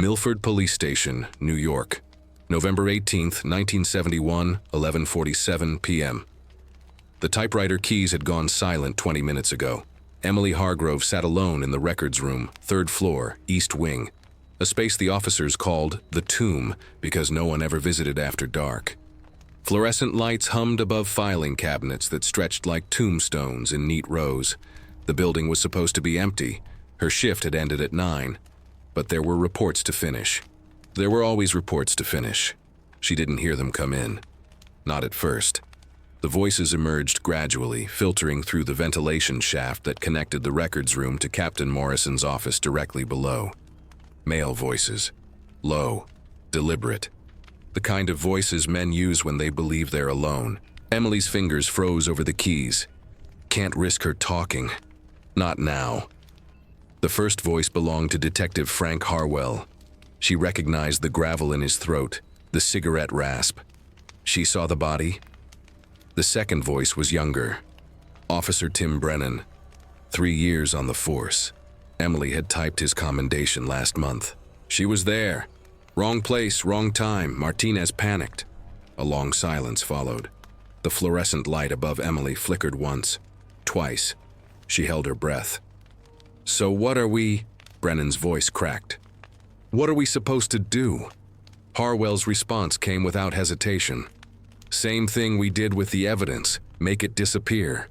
Milford Police Station, New York, November 18, 1971, 11:47 p.m. The typewriter keys had gone silent 20 minutes ago. Emily Hargrove sat alone in the records room, 3rd floor, East Wing, a space the officers called the Tomb because no one ever visited after dark. Fluorescent lights hummed above filing cabinets that stretched like tombstones in neat rows. The building was supposed to be empty. Her shift had ended at 9, but there were reports to finish. There were always reports to finish. She didn't hear them come in. Not at first. The voices emerged gradually, filtering through the ventilation shaft that connected the records room to Captain Morrison's office directly below. Male voices. Low. Deliberate. The kind of voices men use when they believe they're alone. Emily's fingers froze over the keys. Can't risk her talking. Not now. The first voice belonged to Detective Frank Harwell. She recognized the gravel in his throat, the cigarette rasp. She saw the body. The second voice was younger. Officer Tim Brennan. 3 years on the force. Emily had typed his commendation last month. She was there. Wrong place, wrong time. Martinez panicked. A long silence followed. The fluorescent light above Emily flickered once, twice. She held her breath. So what are we? Brennan's voice cracked. What are we supposed to do? Harwell's response came without hesitation. Same thing we did with the evidence. Make it disappear.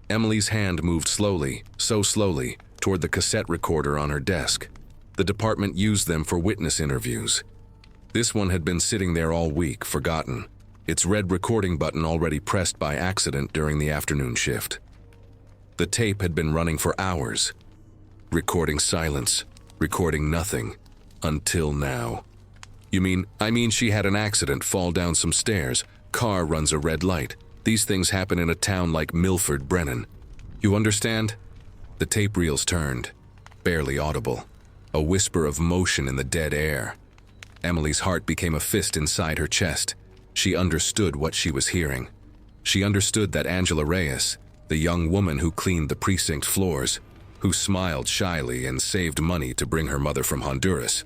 Emily's hand moved slowly, so slowly, toward the cassette recorder on her desk. The department used them for witness interviews. This one had been sitting there all week, forgotten, its red recording button already pressed by accident during the afternoon shift. The tape had been running for hours, recording silence, recording nothing, until now. I mean she had an accident, fall down some stairs, car runs a red light. These things happen in a town like Milford, Brennan. You understand? The tape reels turned, barely audible, a whisper of motion in the dead air. Emily's heart became a fist inside her chest. She understood what she was hearing. She understood that Angela Reyes, the young woman who cleaned the precinct floors, who smiled shyly and saved money to bring her mother from Honduras,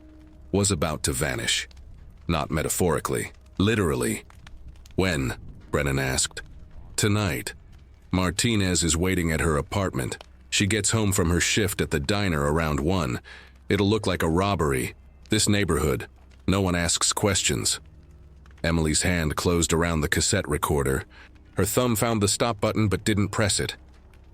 was about to vanish. Not metaphorically, literally. When? Brennan asked. Tonight. Martinez is waiting at her apartment. She gets home from her shift at the diner around 1. It'll look like a robbery. This neighborhood. No one asks questions. Emily's hand closed around the cassette recorder. Her thumb found the stop button but didn't press it.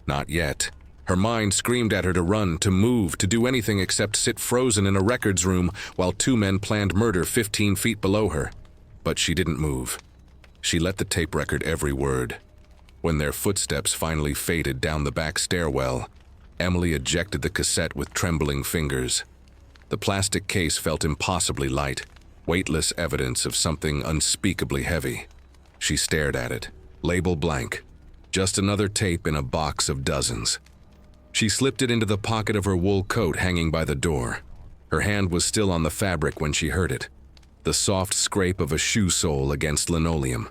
Not yet. Her mind screamed at her to run, to move, to do anything except sit frozen in a records room while 2 men planned murder 15 feet below her. But she didn't move. She let the tape record every word. When their footsteps finally faded down the back stairwell, Emily ejected the cassette with trembling fingers. The plastic case felt impossibly light, weightless evidence of something unspeakably heavy. She stared at it, label blank, just another tape in a box of dozens. She slipped it into the pocket of her wool coat hanging by the door. Her hand was still on the fabric when she heard it, the soft scrape of a shoe sole against linoleum,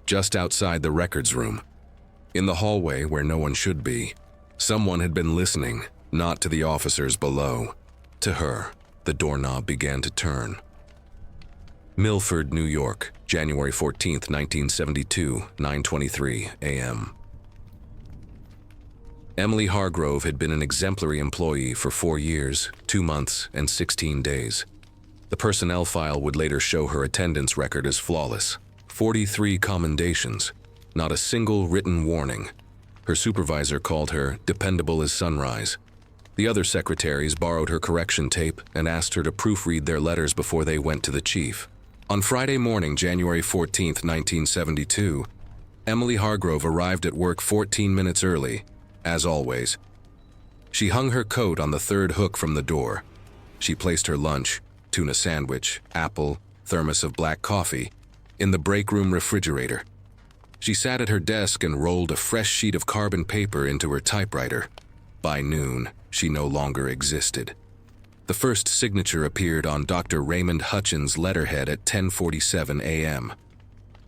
just outside the records room. In the hallway where no one should be, someone had been listening, not to the officers below. To her, the doorknob began to turn. Milford, New York, January 14, 1972, 9:23 a.m. Emily Hargrove had been an exemplary employee for 4 years, 2 months, and 16 days. The personnel file would later show her attendance record as flawless. 43 commendations, not a single written warning. Her supervisor called her dependable as sunrise. The other secretaries borrowed her correction tape and asked her to proofread their letters before they went to the chief. On Friday morning, January 14, 1972, Emily Hargrove arrived at work 14 minutes early, as always. She hung her coat on the 3rd hook from the door. She placed her lunch, tuna sandwich, apple, thermos of black coffee, in the break room refrigerator. She sat at her desk and rolled a fresh sheet of carbon paper into her typewriter. By noon, she no longer existed. The first signature appeared on Dr. Raymond Hutchins' letterhead at 10:47 a.m.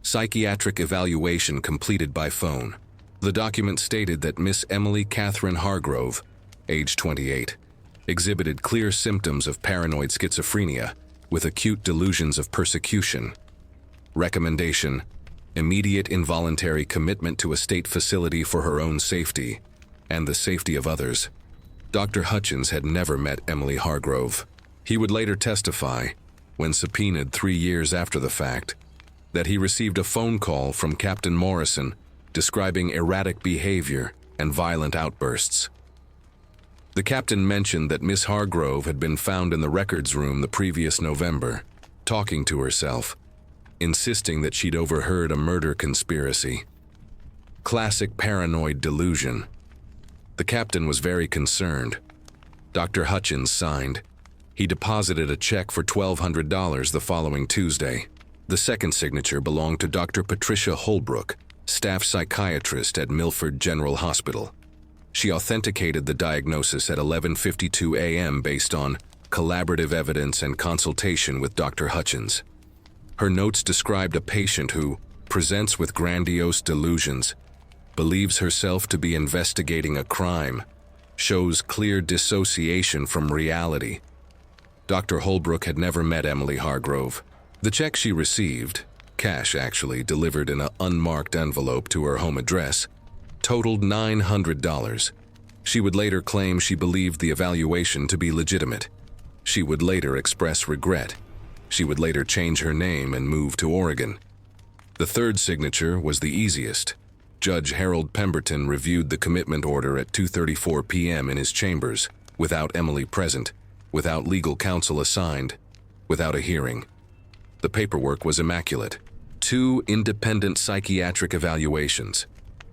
Psychiatric evaluation completed by phone. The document stated that Miss Emily Catherine Hargrove, age 28, exhibited clear symptoms of paranoid schizophrenia with acute delusions of persecution. Recommendation: immediate involuntary commitment to a state facility for her own safety and the safety of others. Dr. Hutchins had never met Emily Hargrove. He would later testify, when subpoenaed 3 years after the fact, that he received a phone call from Captain Morrison describing erratic behavior and violent outbursts. The captain mentioned that Miss Hargrove had been found in the records room the previous November, talking to herself, insisting that she'd overheard a murder conspiracy. Classic paranoid delusion. The captain was very concerned. Dr. Hutchins signed. He deposited a check for $1,200 the following Tuesday. The second signature belonged to Dr. Patricia Holbrook, staff psychiatrist at Milford General Hospital. She authenticated the diagnosis at 11:52 a.m. based on collaborative evidence and consultation with Dr. Hutchins. Her notes described a patient who presents with grandiose delusions, believes herself to be investigating a crime, shows clear dissociation from reality. Dr. Holbrook had never met Emily Hargrove. The check she received, cash actually, delivered in an unmarked envelope to her home address, totaled $900. She would later claim she believed the evaluation to be legitimate. She would later express regret. She would later change her name and move to Oregon. The third signature was the easiest. Judge Harold Pemberton reviewed the commitment order at 2:34 p.m. in his chambers, without Emily present, without legal counsel assigned, without a hearing. The paperwork was immaculate. 2 independent psychiatric evaluations,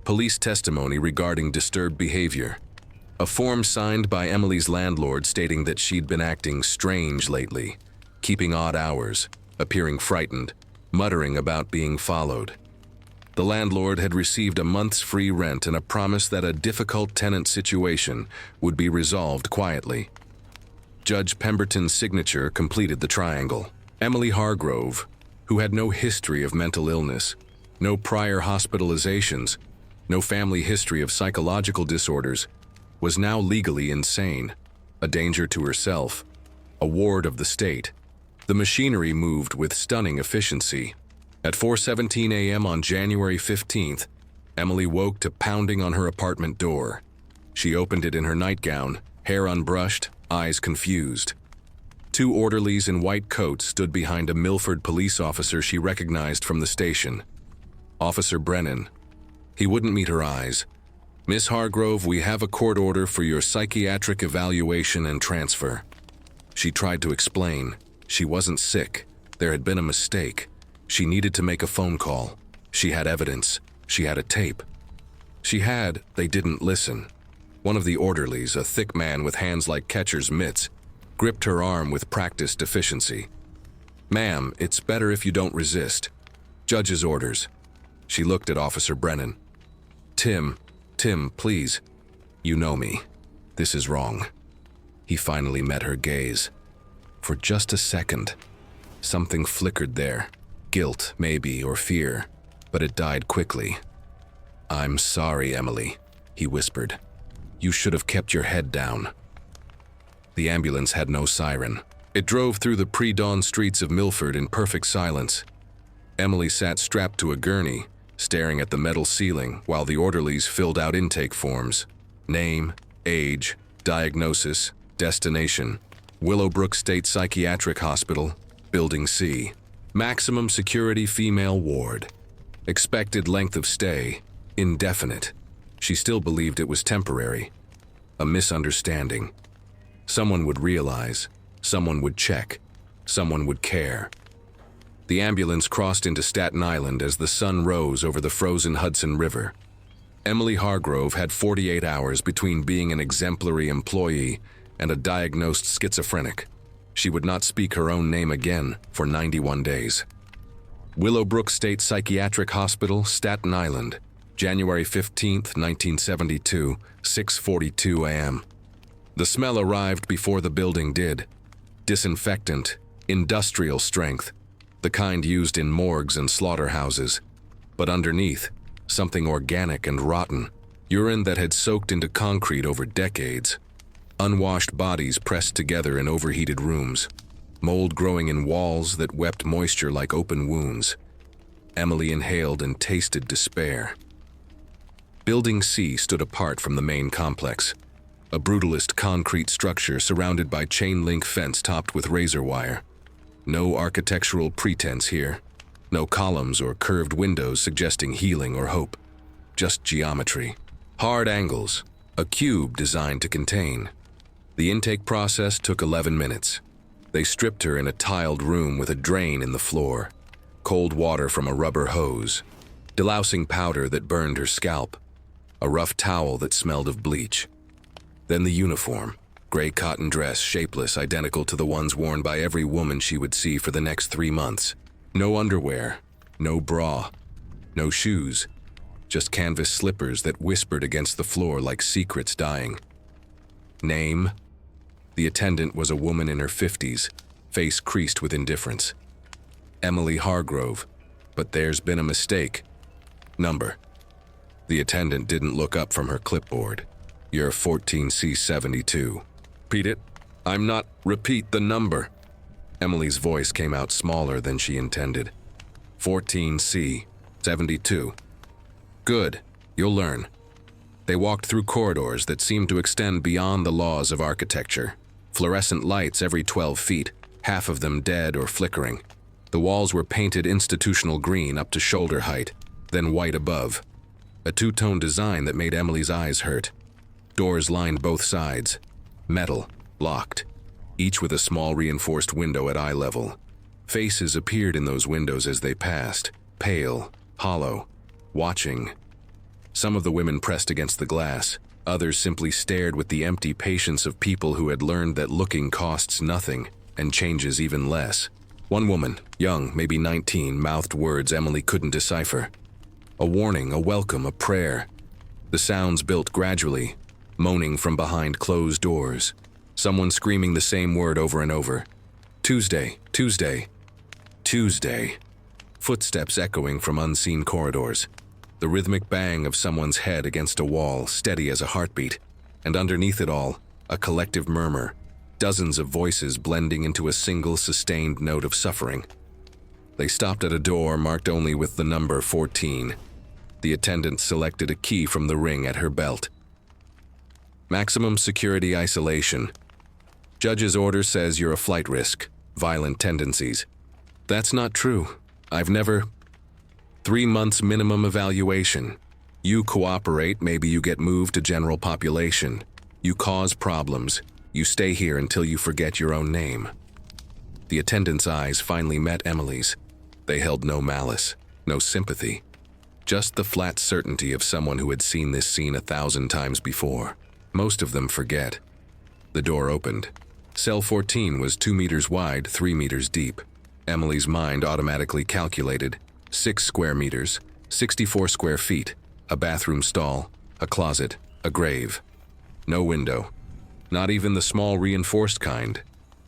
police testimony regarding disturbed behavior, a form signed by Emily's landlord stating that she'd been acting strange lately, keeping odd hours, appearing frightened, muttering about being followed. The landlord had received a month's free rent and a promise that a difficult tenant situation would be resolved quietly. Judge Pemberton's signature completed the triangle. Emily Hargrove, who had no history of mental illness, no prior hospitalizations, no family history of psychological disorders, was now legally insane, a danger to herself, a ward of the state. The machinery moved with stunning efficiency. At 4:17 a.m. on January 15th, Emily woke to pounding on her apartment door. She opened it in her nightgown, hair unbrushed, eyes confused. 2 orderlies in white coats stood behind a Milford police officer she recognized from the station. Officer Brennan. He wouldn't meet her eyes. "Miss Hargrove, we have a court order for your psychiatric evaluation and transfer." She tried to explain. She wasn't sick. There had been a mistake. She needed to make a phone call. She had evidence. She had a tape. They didn't listen. One of the orderlies, a thick man with hands like catcher's mitts, gripped her arm with practiced efficiency. "Ma'am, it's better if you don't resist. Judge's orders." She looked at Officer Brennan. Tim, please. You know me. This is wrong." He finally met her gaze. For just a second, something flickered there. Guilt, maybe, or fear, but it died quickly. "I'm sorry, Emily," he whispered. "You should have kept your head down." The ambulance had no siren. It drove through the pre-dawn streets of Milford in perfect silence. Emily sat strapped to a gurney, staring at the metal ceiling while the orderlies filled out intake forms. Name, age, diagnosis, destination. Willowbrook State Psychiatric Hospital, Building C. Maximum security female ward. Expected length of stay, indefinite. She still believed it was temporary. A misunderstanding. Someone would realize. Someone would check. Someone would care. The ambulance crossed into Staten Island as the sun rose over the frozen Hudson River. Emily Hargrove had 48 hours between being an exemplary employee and a diagnosed schizophrenic. She would not speak her own name again for 91 days. Willowbrook State Psychiatric Hospital, Staten Island, January 15, 1972, 6:42 a.m. The smell arrived before the building did. Disinfectant, industrial strength, the kind used in morgues and slaughterhouses. But underneath, something organic and rotten, urine that had soaked into concrete over decades. Unwashed bodies pressed together in overheated rooms, mold growing in walls that wept moisture like open wounds. Emily inhaled and tasted despair. Building C stood apart from the main complex, a brutalist concrete structure surrounded by chain-link fence topped with razor wire. No architectural pretense here, no columns or curved windows suggesting healing or hope, just geometry. Hard angles, a cube designed to contain. The intake process took 11 minutes. They stripped her in a tiled room with a drain in the floor, cold water from a rubber hose, delousing powder that burned her scalp, a rough towel that smelled of bleach. Then the uniform, gray cotton dress, shapeless, identical to the ones worn by every woman she would see for the next 3 months. No underwear, no bra, no shoes, just canvas slippers that whispered against the floor like secrets dying. Name? The attendant was a woman in her 50s, face creased with indifference. Emily Hargrove, but there's been a mistake. Number. The attendant didn't look up from her clipboard. You're 14C72. Repeat it. I'm not. Repeat the number. Emily's voice came out smaller than she intended. 14C72. Good. You'll learn. They walked through corridors that seemed to extend beyond the laws of architecture. Fluorescent lights every 12 feet, half of them dead or flickering. The walls were painted institutional green up to shoulder height, then white above. A two-tone design that made Emily's eyes hurt. Doors lined both sides. Metal, locked, each with a small reinforced window at eye level. Faces appeared in those windows as they passed, pale, hollow, watching. Some of the women pressed against the glass. Others simply stared with the empty patience of people who had learned that looking costs nothing and changes even less. One woman, young, maybe 19, mouthed words Emily couldn't decipher. A warning, a welcome, a prayer. The sounds built gradually, moaning from behind closed doors. Someone screaming the same word over and over. Tuesday, Tuesday, Tuesday. Footsteps echoing from unseen corridors. The rhythmic bang of someone's head against a wall, steady as a heartbeat. And underneath it all, a collective murmur. Dozens of voices blending into a single sustained note of suffering. They stopped at a door marked only with the number 14. The attendant selected a key from the ring at her belt. Maximum security isolation. Judge's order says you're a flight risk, violent tendencies. That's not true. I've never... 3 months minimum evaluation. You cooperate, maybe you get moved to general population. You cause problems. You stay here until you forget your own name. The attendant's eyes finally met Emily's. They held no malice, no sympathy. Just the flat certainty of someone who had seen this scene 1,000 times before. Most of them forget. The door opened. Cell 14 was 2 meters wide, 3 meters deep. Emily's mind automatically calculated 6 square meters, 64 square feet, a bathroom stall, a closet, a grave. No window. Not even the small reinforced kind.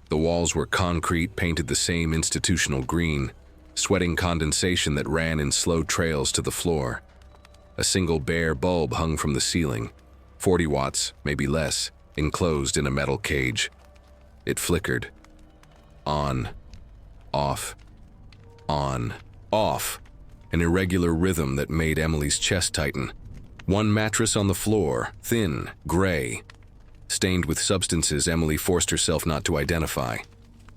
The walls were concrete, painted the same institutional green, sweating condensation that ran in slow trails to the floor. A single bare bulb hung from the ceiling, 40 watts, maybe less, enclosed in a metal cage. It flickered. On, off, on, off. An irregular rhythm that made Emily's chest tighten. One mattress on the floor, thin, gray, stained with substances Emily forced herself not to identify.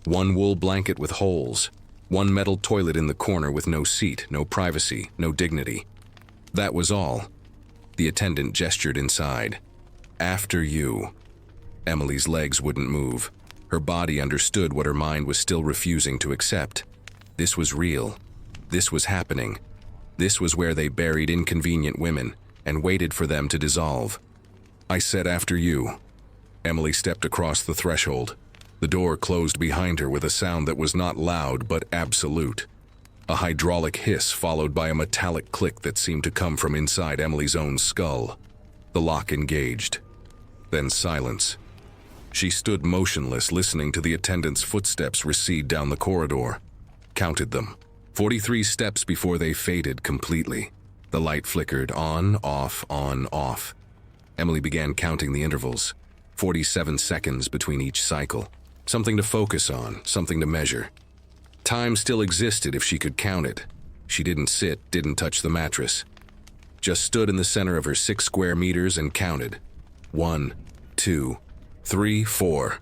One wool blanket with holes. One metal toilet in the corner with no seat, no privacy, no dignity. That was all. The attendant gestured inside. After you. Emily's legs wouldn't move. Her body understood what her mind was still refusing to accept. This was real. This was happening. This was where they buried inconvenient women and waited for them to dissolve. I said after you. Emily stepped across the threshold. The door closed behind her with a sound that was not loud but absolute. A hydraulic hiss followed by a metallic click that seemed to come from inside Emily's own skull. The lock engaged. Then silence. She stood motionless, listening to the attendant's footsteps recede down the corridor. Counted them. 43 steps before they faded completely. The light flickered on, off, on, off. Emily began counting the intervals. 47 seconds between each cycle. Something to focus on, something to measure. Time still existed if she could count it. She didn't sit, didn't touch the mattress. Just stood in the center of her 6 square meters and counted. 1, 2, 3, 4.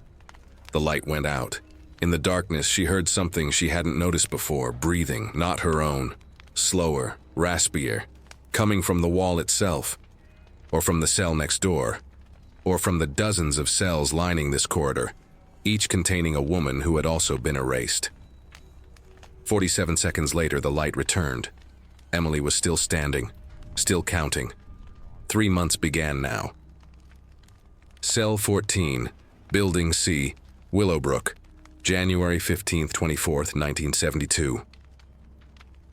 The light went out. In the darkness, she heard something she hadn't noticed before, breathing, not her own. Slower, raspier, coming from the wall itself, or from the cell next door, or from the dozens of cells lining this corridor, each containing a woman who had also been erased. 47 seconds later, the light returned. Emily was still standing, still counting. 3 months began now. Cell 14, Building C, Willowbrook, January 15th, 24th, 1972.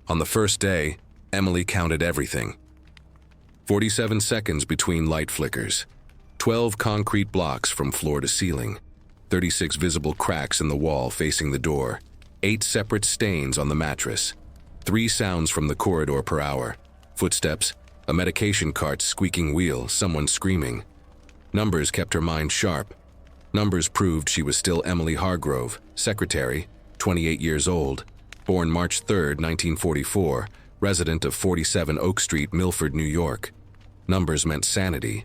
On the first day, Emily counted everything. 47 seconds between light flickers, 12 concrete blocks from floor to ceiling, 36 visible cracks in the wall facing the door, 8 separate stains on the mattress, 3 sounds from the corridor per hour, footsteps, a medication cart's squeaking wheel, someone screaming. Numbers kept her mind sharp. Numbers proved she was still Emily Hargrove, secretary, 28 years old, born March 3, 1944, resident of 47 Oak Street, Milford, New York. Numbers meant sanity.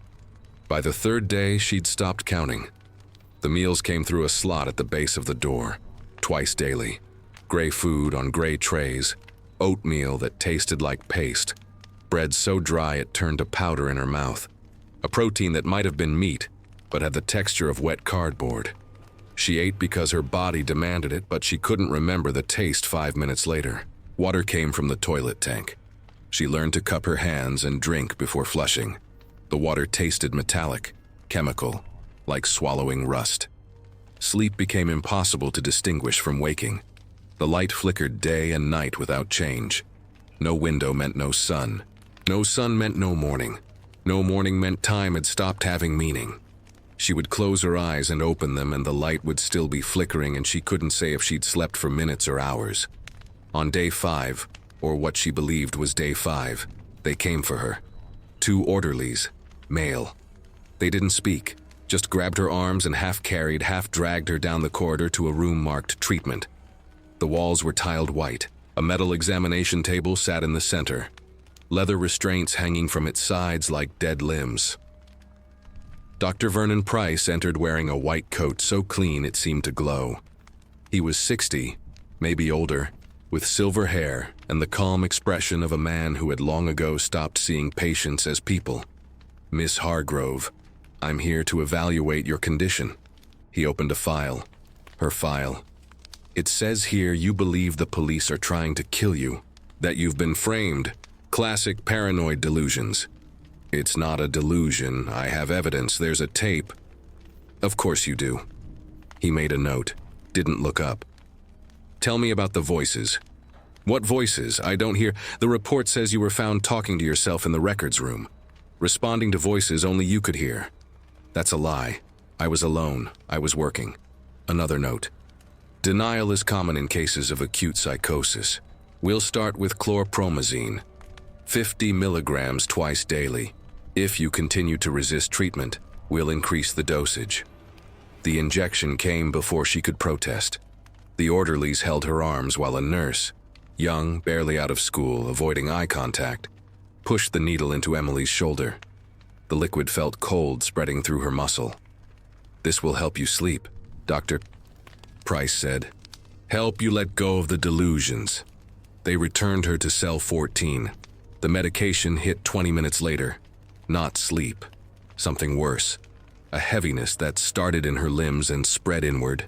By the 3rd day, she'd stopped counting. The meals came through a slot at the base of the door, twice daily. Gray food on gray trays, oatmeal that tasted like paste, bread so dry it turned to powder in her mouth, a protein that might have been meat, but had the texture of wet cardboard. She ate because her body demanded it, but she couldn't remember the taste 5 minutes later. Water came from the toilet tank. She learned to cup her hands and drink before flushing. The water tasted metallic, chemical, like swallowing rust. Sleep became impossible to distinguish from waking. The light flickered day and night without change. No window meant no sun. No sun meant no morning. No morning meant time had stopped having meaning. She would close her eyes and open them, and the light would still be flickering, and she couldn't say if she'd slept for minutes or hours. On day 5, or what she believed was day 5, they came for her. 2 orderlies, male. They didn't speak, just grabbed her arms and half-carried, half-dragged her down the corridor to a room marked treatment. The walls were tiled white. A metal examination table sat in the center, leather restraints hanging from its sides like dead limbs. Dr. Vernon Price entered wearing a white coat so clean it seemed to glow. He was 60, maybe older, with silver hair and the calm expression of a man who had long ago stopped seeing patients as people. "Miss Hargrove, I'm here to evaluate your condition." He opened a file. Her file. "It says here you believe the police are trying to kill you, that you've been framed. Classic paranoid delusions." "It's not a delusion. I have evidence. There's a tape." "Of course you do." He made a note, didn't look up. "Tell me about the voices." "What voices? I don't hear." "The report says you were found talking to yourself in the records room, responding to voices only you could hear." "That's a lie. I was alone. I was working." Another note. "Denial is common in cases of acute psychosis. We'll start with chlorpromazine, 50 milligrams twice daily. If you continue to resist treatment, we'll increase the dosage." The injection came before she could protest. The orderlies held her arms while a nurse, young, barely out of school, avoiding eye contact, pushed the needle into Emily's shoulder. The liquid felt cold spreading through her muscle. "This will help you sleep," Dr. Price said. "Help you let go of the delusions." They returned her to cell 14. The medication hit 20 minutes later. Not sleep. Something worse. A heaviness that started in her limbs and spread inward,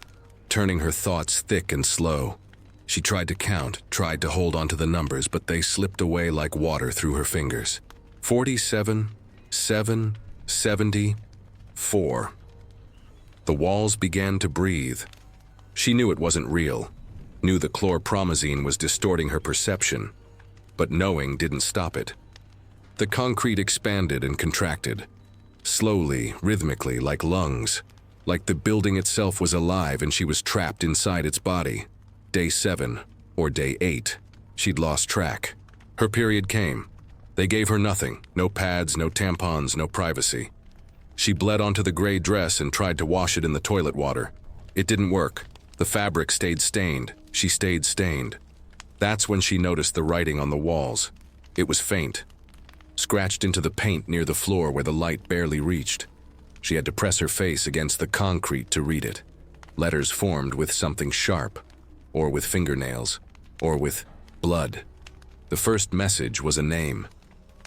turning her thoughts thick and slow. She tried to count, tried to hold onto the numbers, but they slipped away like water through her fingers. 47, 7, 70, 4. The walls began to breathe. She knew it wasn't real, knew the chlorpromazine was distorting her perception, but knowing didn't stop it. The concrete expanded and contracted, slowly, rhythmically, like lungs, like the building itself was alive and she was trapped inside its body. Day 7, or day 8, she'd lost track. Her period came. They gave her nothing, no pads, no tampons, no privacy. She bled onto the gray dress and tried to wash it in the toilet water. It didn't work. The fabric stayed stained. She stayed stained. That's when she noticed the writing on the walls. It was faint, scratched into the paint near the floor where the light barely reached. She had to press her face against the concrete to read it. Letters formed with something sharp, or with fingernails, or with blood. The first message was a name.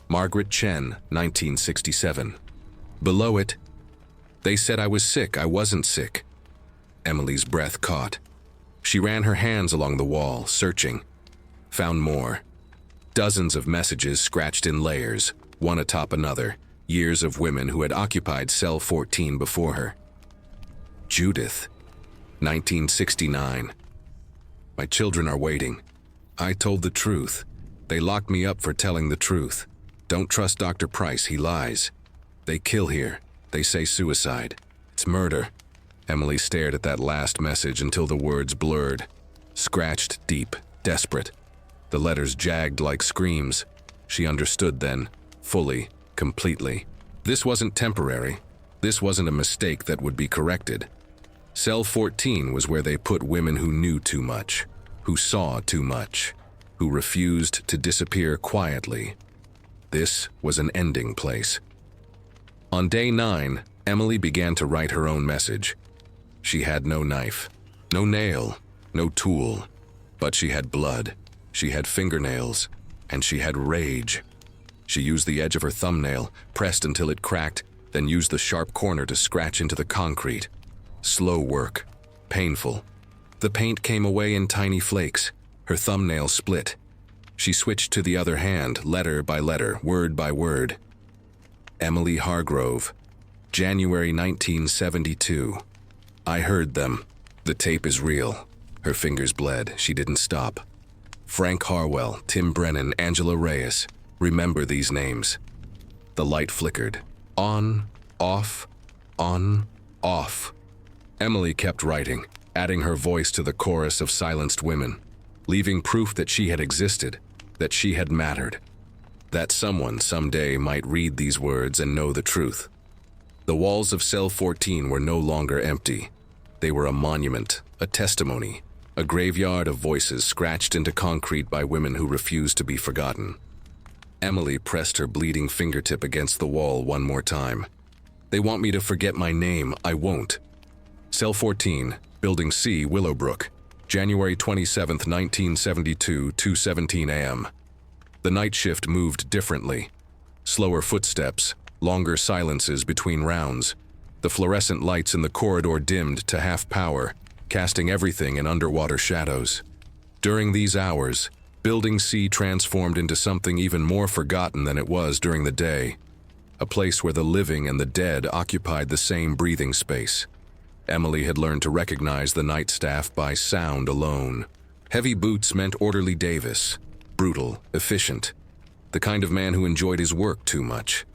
Margaret Chen, 1967. Below it, "They said I was sick. I wasn't sick." Emily's breath caught. She ran her hands along the wall, searching. Found more. Dozens of messages scratched in layers, one atop another, years of women who had occupied cell 14 before her. Judith, 1969. "My children are waiting. I told the truth. They locked me up for telling the truth. Don't trust Dr. Price, he lies. They kill here. They say suicide. It's murder." Emily stared at that last message until the words blurred. Scratched deep, desperate. The letters jagged like screams. She understood then, fully, completely. This wasn't temporary. This wasn't a mistake that would be corrected. Cell 14 was where they put women who knew too much, who saw too much, who refused to disappear quietly. This was an ending place. On day 9, Emily began to write her own message. She had no knife, no nail, no tool, but she had blood, she had fingernails, and she had rage. She used the edge of her thumbnail, pressed until it cracked, then used the sharp corner to scratch into the concrete. Slow work, painful. The paint came away in tiny flakes. Her thumbnail split. She switched to the other hand, letter by letter, word by word. Emily Hargrove, January 1972. I heard them. The tape is real. Her fingers bled. She didn't stop. Frank Harwell, Tim Brennan, Angela Reyes. Remember these names. The light flickered. On, off, on, off. Emily kept writing, adding her voice to the chorus of silenced women, leaving proof that she had existed, that she had mattered, that someone someday might read these words and know the truth. The walls of cell 14 were no longer empty. They were a monument, a testimony, a graveyard of voices scratched into concrete by women who refused to be forgotten. Emily pressed her bleeding fingertip against the wall one more time. They want me to forget my name. I won't. Cell 14, Building C, Willowbrook, January 27, 1972, 2:17 a.m. The night shift moved differently. Slower footsteps, longer silences between rounds. The fluorescent lights in the corridor dimmed to half power, casting everything in underwater shadows. During these hours, Building C transformed into something even more forgotten than it was during the day. A place where the living and the dead occupied the same breathing space. Emily had learned to recognize the night staff by sound alone. Heavy boots meant Orderly Davis, brutal, efficient, the kind of man who enjoyed his work too much.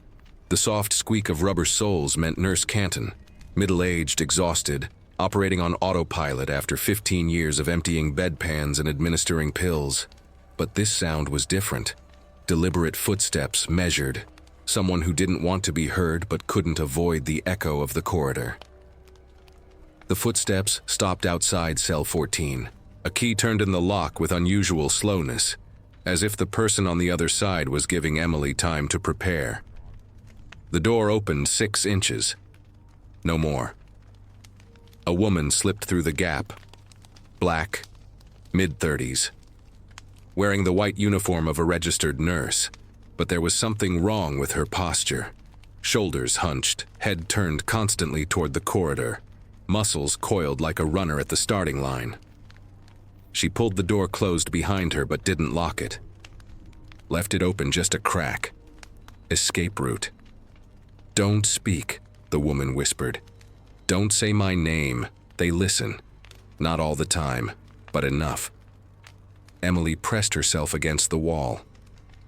The soft squeak of rubber soles meant Nurse Canton, middle-aged, exhausted, operating on autopilot after 15 years of emptying bedpans and administering pills. But this sound was different. Deliberate footsteps, measured. Someone who didn't want to be heard but couldn't avoid the echo of the corridor. The footsteps stopped outside cell 14. A key turned in the lock with unusual slowness, as if the person on the other side was giving Emily time to prepare. The door opened 6 inches. No more. A woman slipped through the gap. Black, mid-30s. Wearing the white uniform of a registered nurse, but there was something wrong with her posture. Shoulders hunched, head turned constantly toward the corridor, muscles coiled like a runner at the starting line. She pulled the door closed behind her but didn't lock it. Left it open just a crack. Escape route. "Don't speak," the woman whispered. "Don't say my name." They listen. Not all the time, but enough. Emily pressed herself against the wall.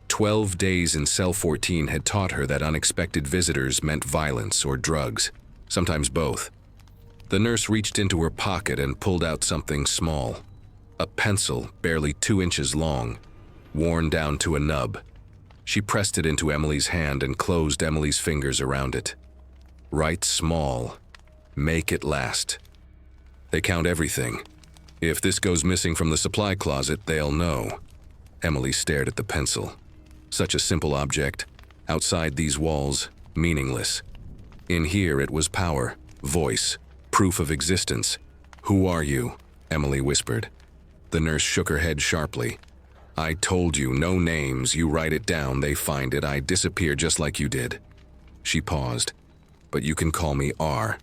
12 days in cell 14 had taught her that unexpected visitors meant violence or drugs, sometimes both. The nurse reached into her pocket and pulled out something small. A pencil, barely 2 inches long, worn down to a nub. She pressed it into Emily's hand and closed Emily's fingers around it. Write small. Make it last. They count everything. If this goes missing from the supply closet, they'll know. Emily stared at the pencil. Such a simple object. Outside these walls, meaningless. In here it was power, voice, proof of existence. "Who are you?" Emily whispered. The nurse shook her head sharply. "I told you, no names. You write it down, they find it. I disappear just like you did." She paused. "But you can call me R.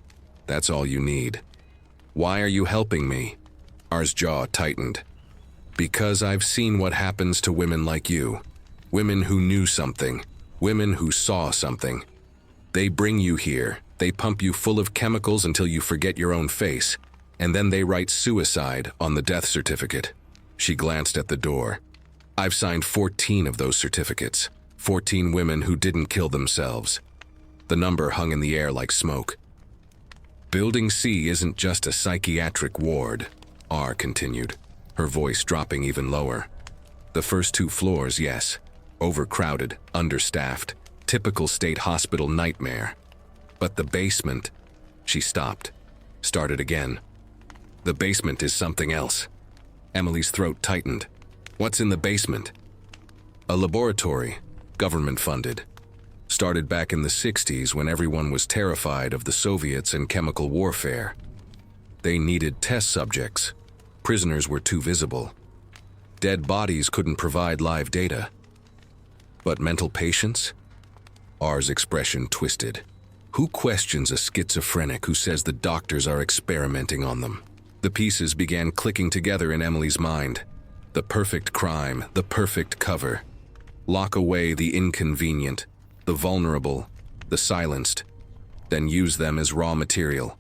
That's all you need." "Why are you helping me?" R's jaw tightened. "Because I've seen what happens to women like you. Women who knew something. Women who saw something. They bring you here. They pump you full of chemicals until you forget your own face. And then they write suicide on the death certificate." She glanced at the door. "I've signed 14 of those certificates. 14 women who didn't kill themselves." The number hung in the air like smoke. "Building C isn't just a psychiatric ward," R continued, her voice dropping even lower. "The first 2 floors, yes. Overcrowded, understaffed, typical state hospital nightmare. But the basement..." She stopped, started again. "The basement is something else." Emily's throat tightened. "What's in the basement?" "A laboratory, government-funded. Started back in the 60s when everyone was terrified of the Soviets and chemical warfare. They needed test subjects. Prisoners were too visible. Dead bodies couldn't provide live data. But mental patients?" R's expression twisted. "Who questions a schizophrenic who says the doctors are experimenting on them?" The pieces began clicking together in Emily's mind. The perfect crime, the perfect cover. Lock away the inconvenient, the vulnerable, the silenced, then use them as raw material.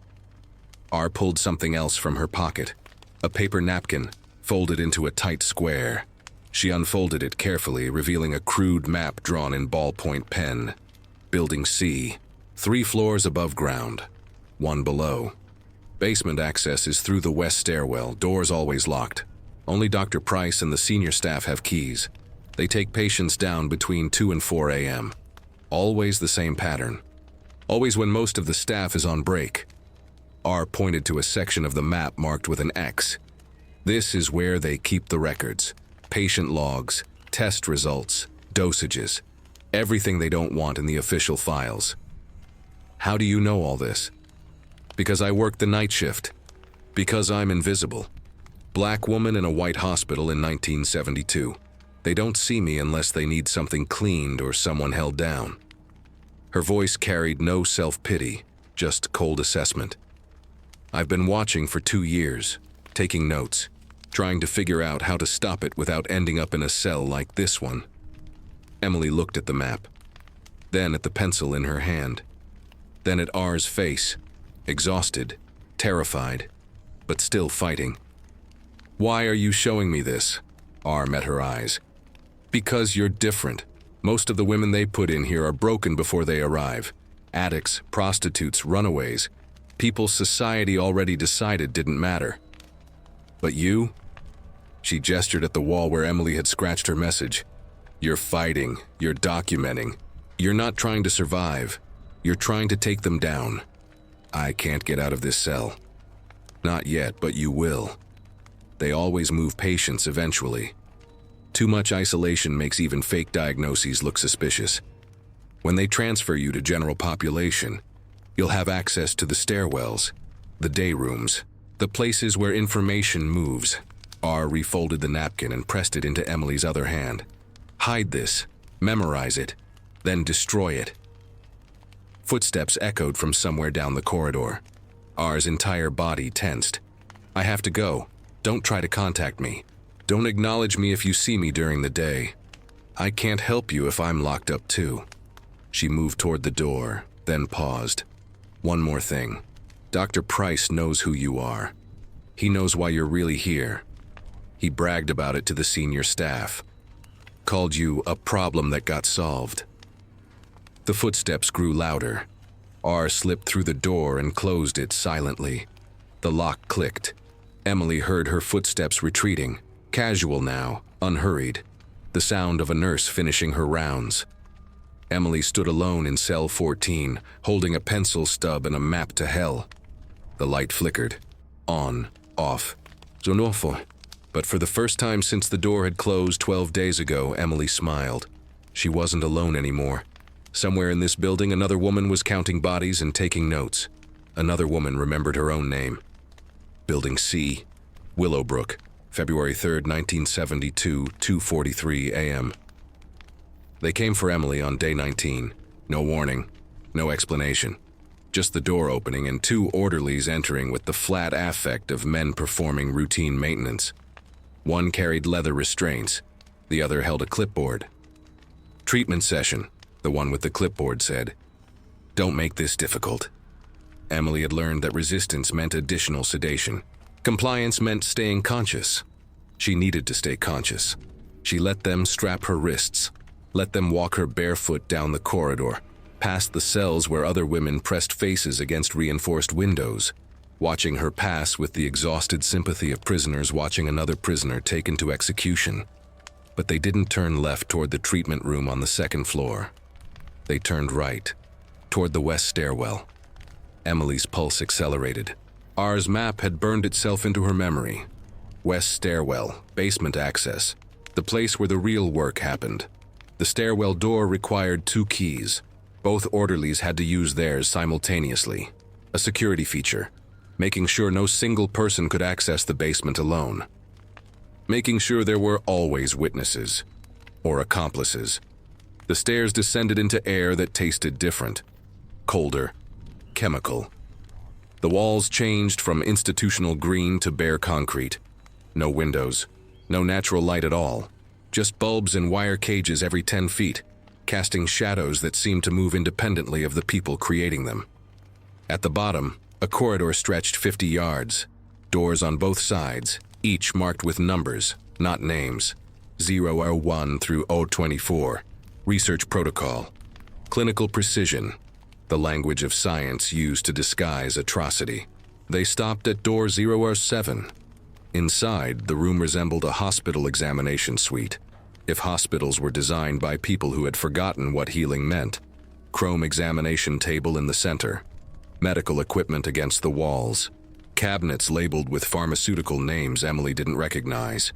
R pulled something else from her pocket. A paper napkin, folded into a tight square. She unfolded it carefully, revealing a crude map drawn in ballpoint pen. Building C, 3 floors above ground, 1 below. Basement access is through the west stairwell, doors always locked. Only Dr. Price and the senior staff have keys. They take patients down between 2 and 4 a.m. Always the same pattern. Always when most of the staff is on break. R pointed to a section of the map marked with an X. This is where they keep the records. Patient logs, test results, dosages. Everything they don't want in the official files. "How do you know all this?" "Because I work the night shift. Because I'm invisible. Black woman in a white hospital in 1972. They don't see me unless they need something cleaned or someone held down." Her voice carried no self-pity, just cold assessment. "I've been watching for 2 years, taking notes, trying to figure out how to stop it without ending up in a cell like this one." Emily looked at the map, then at the pencil in her hand, then at R's face. Exhausted, terrified, but still fighting. "Why are you showing me this?" R met her eyes. "Because you're different. Most of the women they put in here are broken before they arrive. Addicts, prostitutes, runaways. People society already decided didn't matter. But you?" She gestured at the wall where Emily had scratched her message. "You're fighting. You're documenting. You're not trying to survive. You're trying to take them down. I can't get out of this cell. Not yet, but you will. They always move patients eventually. Too much isolation makes even fake diagnoses look suspicious. When they transfer you to general population, you'll have access to the stairwells, the day rooms, the places where information moves." R refolded the napkin and pressed it into Emily's other hand. "Hide this, memorize it, then destroy it." Footsteps echoed from somewhere down the corridor. R's entire body tensed. "I have to go. Don't try to contact me. Don't acknowledge me if you see me during the day. I can't help you if I'm locked up too." She moved toward the door, then paused. "One more thing. Dr. Price knows who you are. He knows why you're really here. He bragged about it to the senior staff. Called you a problem that got solved." The footsteps grew louder. R slipped through the door and closed it silently. The lock clicked. Emily heard her footsteps retreating, casual now, unhurried. The sound of a nurse finishing her rounds. Emily stood alone in cell 14, holding a pencil stub and a map to hell. The light flickered. On, off. Zonofo. But for the first time since the door had closed 12 days ago, Emily smiled. She wasn't alone anymore. Somewhere in this building, another woman was counting bodies and taking notes. Another woman remembered her own name. Building C, Willowbrook, February 3rd, 1972, 2:43 a.m. They came for Emily on day 19. No warning, no explanation. Just the door opening and two orderlies entering with the flat affect of men performing routine maintenance. One carried leather restraints, the other held a clipboard. Treatment session, the one with the clipboard said. Don't make this difficult. Emily had learned that resistance meant additional sedation. Compliance meant staying conscious. She needed to stay conscious. She let them strap her wrists, let them walk her barefoot down the corridor, past the cells where other women pressed faces against reinforced windows, watching her pass with the exhausted sympathy of prisoners watching another prisoner taken to execution. But they didn't turn left toward the treatment room on the second floor. They turned right, toward the west stairwell. Emily's pulse accelerated. R's map had burned itself into her memory. West stairwell, basement access, the place where the real work happened. The stairwell door required 2 keys. Both orderlies had to use theirs simultaneously. A security feature, making sure no single person could access the basement alone. Making sure there were always witnesses, or accomplices. The stairs descended into air that tasted different, colder, chemical. The walls changed from institutional green to bare concrete. No windows, no natural light at all, just bulbs and wire cages every 10 feet, casting shadows that seemed to move independently of the people creating them. At the bottom, a corridor stretched 50 yards, doors on both sides, each marked with numbers, not names. 001 through 024. Research protocol. Clinical precision. The language of science used to disguise atrocity. They stopped at door 007. Inside, the room resembled a hospital examination suite, if hospitals were designed by people who had forgotten what healing meant. Chrome examination table in the center. Medical equipment against the walls. Cabinets labeled with pharmaceutical names Emily didn't recognize.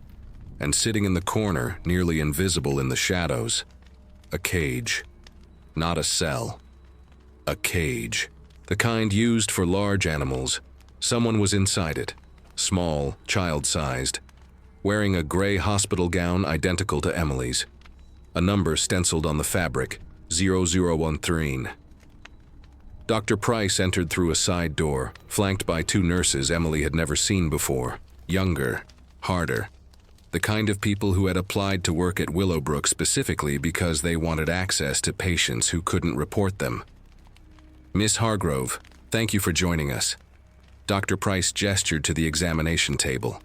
And sitting in the corner, nearly invisible in the shadows, a cage. Not a cell. A cage. The kind used for large animals. Someone was inside it. Small, child-sized. Wearing a gray hospital gown identical to Emily's. A number stenciled on the fabric, 0013. Dr. Price entered through a side door, flanked by 2 nurses Emily had never seen before. Younger, harder. The kind of people who had applied to work at Willowbrook specifically because they wanted access to patients who couldn't report them. Miss Hargrove, thank you for joining us. Dr. Price gestured to the examination table.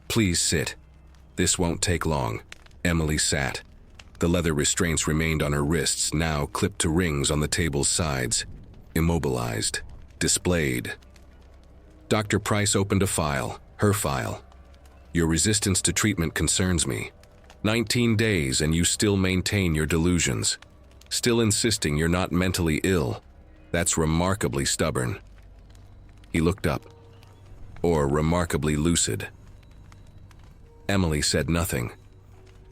Please sit. This won't take long. Emily sat. The leather restraints remained on her wrists, now clipped to rings on the table's sides. Immobilized. Displayed. Dr. Price opened a file, her file. Your resistance to treatment concerns me. 19 days and you still maintain your delusions. Still insisting you're not mentally ill. That's remarkably stubborn. He looked up. Or remarkably lucid. Emily said nothing.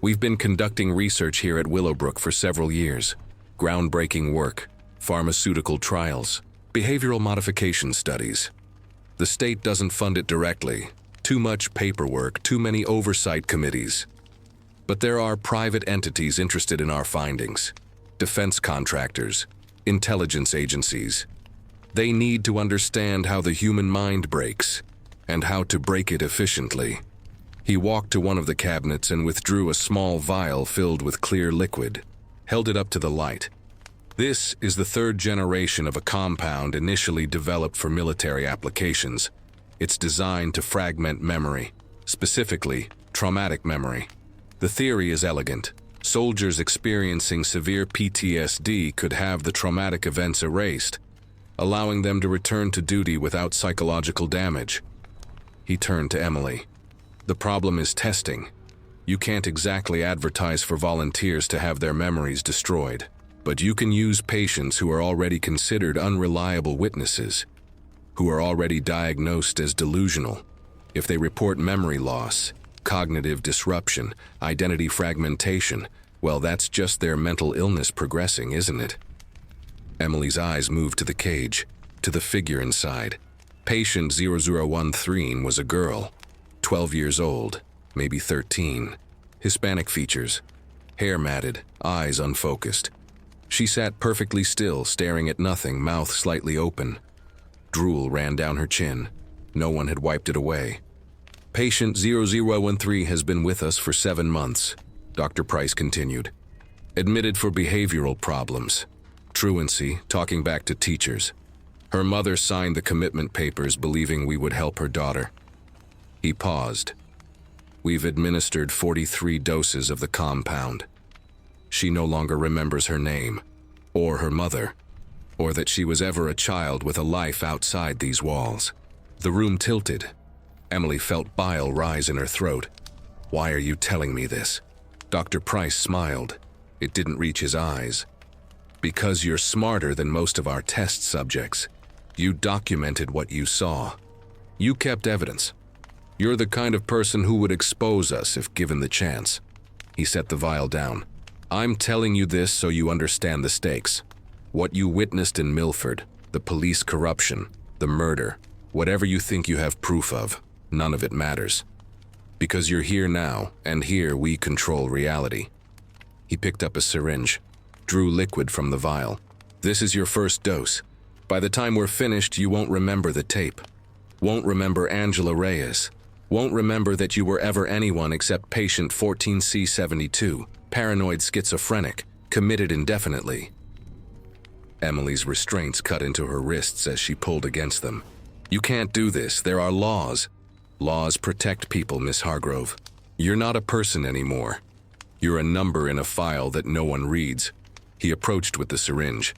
We've been conducting research here at Willowbrook for several years. Groundbreaking work, pharmaceutical trials, behavioral modification studies. The state doesn't fund it directly. Too much paperwork, too many oversight committees. But there are private entities interested in our findings. Defense contractors, intelligence agencies. They need to understand how the human mind breaks, and how to break it efficiently. He walked to one of the cabinets and withdrew a small vial filled with clear liquid, held it up to the light. This is the 3rd generation of a compound initially developed for military applications. It's designed to fragment memory, specifically traumatic memory. The theory is elegant. Soldiers experiencing severe PTSD could have the traumatic events erased, allowing them to return to duty without psychological damage. He turned to Emily. The problem is testing. You can't exactly advertise for volunteers to have their memories destroyed. But you can use patients who are already considered unreliable witnesses, who are already diagnosed as delusional. If they report memory loss, cognitive disruption, identity fragmentation, well, that's just their mental illness progressing, isn't it? Emily's eyes moved to the cage, to the figure inside. Patient 0013 was a girl, 12 years old, maybe 13. Hispanic features, hair matted, eyes unfocused. She sat perfectly still, staring at nothing, mouth slightly open. Drool ran down her chin. No one had wiped it away. Patient 0013 has been with us for 7 months, Dr. Price continued. Admitted for behavioral problems. Truancy, talking back to teachers. Her mother signed the commitment papers believing we would help her daughter. He paused. We've administered 43 doses of the compound. She no longer remembers her name, or her mother, or that she was ever a child with a life outside these walls. The room tilted. Emily felt bile rise in her throat. Why are you telling me this? Dr. Price smiled. It didn't reach his eyes. Because you're smarter than most of our test subjects. You documented what you saw. You kept evidence. You're the kind of person who would expose us if given the chance. He set the vial down. I'm telling you this so you understand the stakes. What you witnessed in Milford, the police corruption, the murder, whatever you think you have proof of, none of it matters. Because you're here now, and here we control reality. He picked up a syringe, drew liquid from the vial. This is your first dose. By the time we're finished, you won't remember the tape. Won't remember Angela Reyes. Won't remember that you were ever anyone except patient 14C72, paranoid schizophrenic, committed indefinitely. Emily's restraints cut into her wrists as she pulled against them. You can't do this. There are laws. Laws protect people, Miss Hargrove. You're not a person anymore. You're a number in a file that no one reads. He approached with the syringe.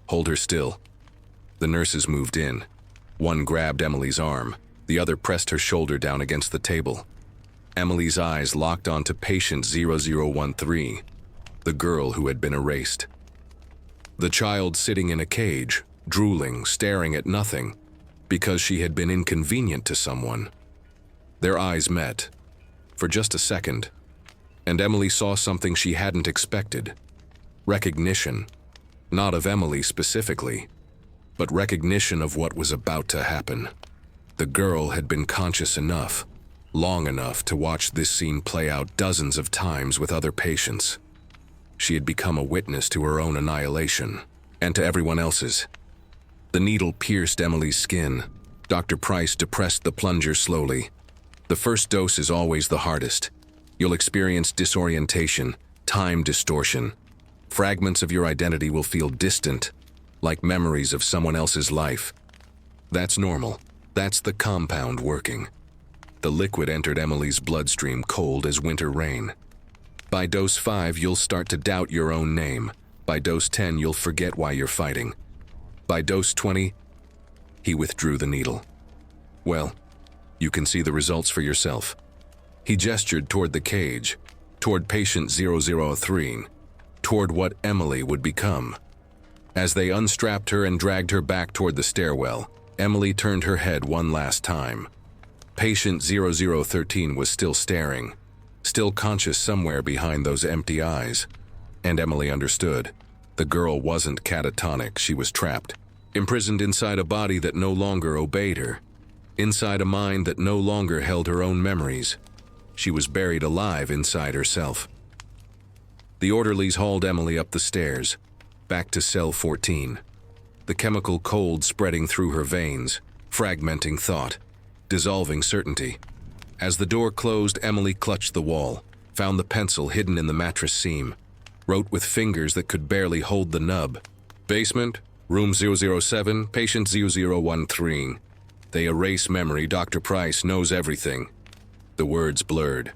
Hold her still. The nurses moved in. One grabbed Emily's arm. The other pressed her shoulder down against the table. Emily's eyes locked onto patient 0013, the girl who had been erased. The child sitting in a cage, drooling, staring at nothing, because she had been inconvenient to someone. Their eyes met, for just a second, and Emily saw something she hadn't expected. Recognition, not of Emily specifically, but recognition of what was about to happen. The girl had been conscious enough, long enough to watch this scene play out dozens of times with other patients. She had become a witness to her own annihilation, and to everyone else's. The needle pierced Emily's skin. Dr. Price depressed the plunger slowly. The first dose is always the hardest. You'll experience disorientation, time distortion. Fragments of your identity will feel distant, like memories of someone else's life. That's normal. That's the compound working. The liquid entered Emily's bloodstream cold as winter rain. By dose 5, you'll start to doubt your own name. By dose 10, you'll forget why you're fighting. By dose 20, he withdrew the needle. Well, you can see the results for yourself. He gestured toward the cage, toward patient 003, toward what Emily would become. As they unstrapped her and dragged her back toward the stairwell, Emily turned her head one last time. Patient 0013 was still staring, still conscious somewhere behind those empty eyes. And Emily understood. The girl wasn't catatonic, she was trapped. Imprisoned inside a body that no longer obeyed her. Inside a mind that no longer held her own memories. She was buried alive inside herself. The orderlies hauled Emily up the stairs, back to cell 14. The chemical cold spreading through her veins, fragmenting thought, dissolving certainty. As the door closed, Emily clutched the wall, found the pencil hidden in the mattress seam, wrote with fingers that could barely hold the nub. Basement, room 007, patient 0013. They erase memory, Dr. Price knows everything. The words blurred.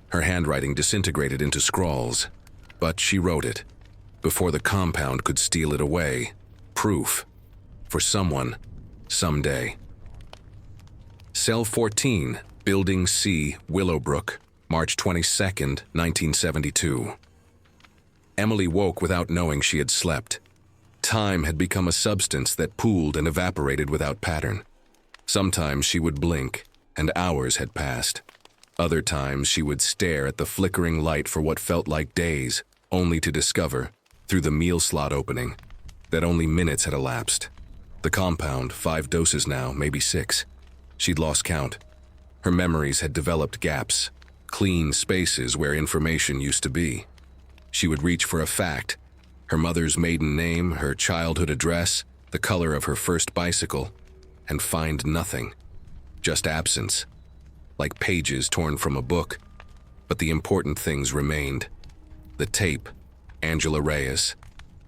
Her handwriting disintegrated into scrawls, but she wrote it, before the compound could steal it away. Proof. For someone, someday. Cell 14, Building C, Willowbrook, March 22, 1972. Emily woke without knowing she had slept. Time had become a substance that pooled and evaporated without pattern. Sometimes she would blink, and hours had passed. Other times she would stare at the flickering light for what felt like days, only to discover, through the meal slot opening, that only minutes had elapsed. The compound, 5 doses now, maybe 6. She'd lost count. Her memories had developed gaps, clean spaces where information used to be. She would reach for a fact, her mother's maiden name, her childhood address, the color of her first bicycle, and find nothing. Just absence, like pages torn from a book. But the important things remained. The tape, Angela Reyes,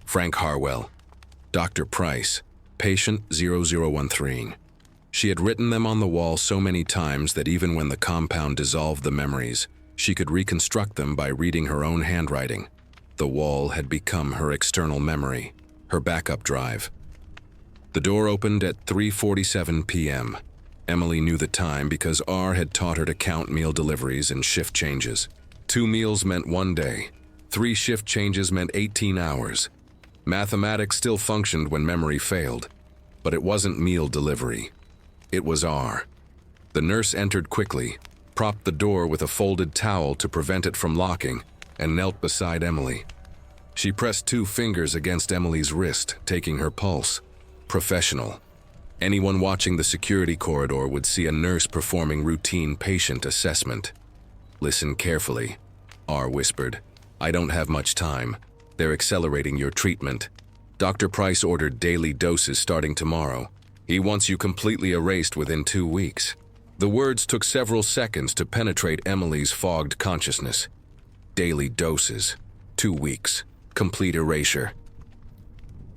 Frank Harwell, Dr. Price, patient 0013. She had written them on the wall so many times that even when the compound dissolved the memories, she could reconstruct them by reading her own handwriting. The wall had become her external memory, her backup drive. The door opened at 3:47 p.m. Emily knew the time because R had taught her to count meal deliveries and shift changes. 2 meals meant 1 day. 3 shift changes meant 18 hours. Mathematics still functioned when memory failed, but it wasn't meal delivery. It was R. The nurse entered quickly, propped the door with a folded towel to prevent it from locking, and knelt beside Emily. She pressed 2 fingers against Emily's wrist, taking her pulse. Professional. Anyone watching the security corridor would see a nurse performing routine patient assessment. "Listen carefully," R whispered. "I don't have much time. They're accelerating your treatment. Dr. Price ordered daily doses starting tomorrow. He wants you completely erased within 2 weeks." The words took several seconds to penetrate Emily's fogged consciousness. Daily doses. 2 weeks. Complete erasure.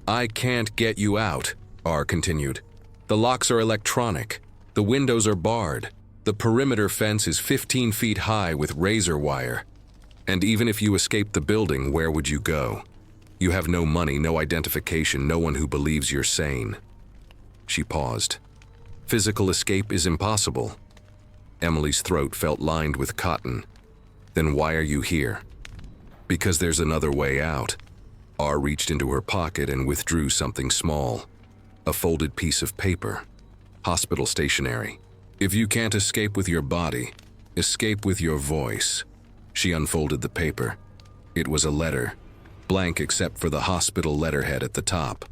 "I can't get you out," R continued. "The locks are electronic. The windows are barred. The perimeter fence is 15 feet high with razor wire. And even if you escape the building, where would you go? You have no money, no identification, no one who believes you're sane." She paused. "Physical escape is impossible." Emily's throat felt lined with cotton. "Then why are you here?" "Because there's another way out." R reached into her pocket and withdrew something small. A folded piece of paper. Hospital stationery. "If you can't escape with your body, escape with your voice." She unfolded the paper. It was a letter, blank except for the hospital letterhead at the top.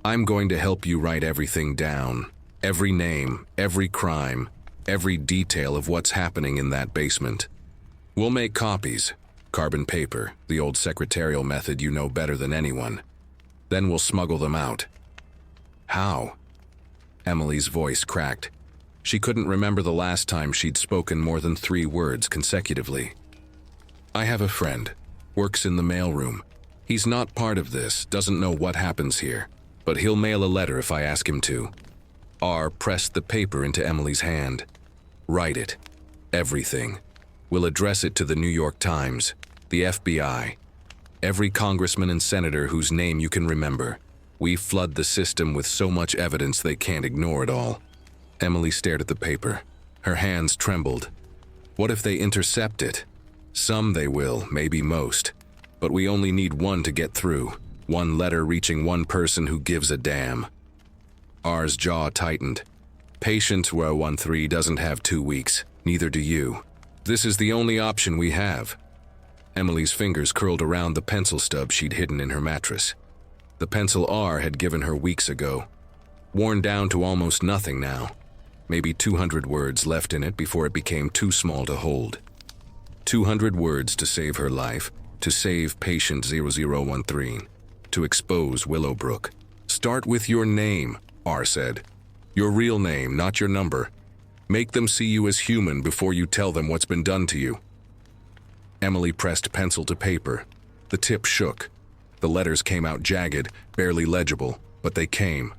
"I'm going to help you write everything down. Every name, every crime, every detail of what's happening in that basement. We'll make copies. Carbon paper, the old secretarial method you know better than anyone. Then we'll smuggle them out." "How?" Emily's voice cracked. She couldn't remember the last time she'd spoken more than 3 words consecutively. "I have a friend. Works in the mailroom. He's not part of this, doesn't know what happens here. But he'll mail a letter if I ask him to." R pressed the paper into Emily's hand. "Write it. Everything. We'll address it to the New York Times, the FBI, every congressman and senator whose name you can remember. We flood the system with so much evidence they can't ignore it all." Emily stared at the paper. Her hands trembled. "What if they intercept it? Some they will, maybe most. But we only need one to get through. One letter reaching one person who gives a damn." R's jaw tightened. "Patient 013 doesn't have 2 weeks. Neither do you. This is the only option we have." Emily's fingers curled around the pencil stub she'd hidden in her mattress. The pencil R had given her weeks ago. Worn down to almost nothing now. Maybe 200 words left in it before it became too small to hold. 200 words to save her life, to save patient 0013, to expose Willowbrook. "Start with your name," R said. "Your real name, not your number. Make them see you as human before you tell them what's been done to you." Emily pressed pencil to paper. The tip shook. The letters came out jagged, barely legible, but they came.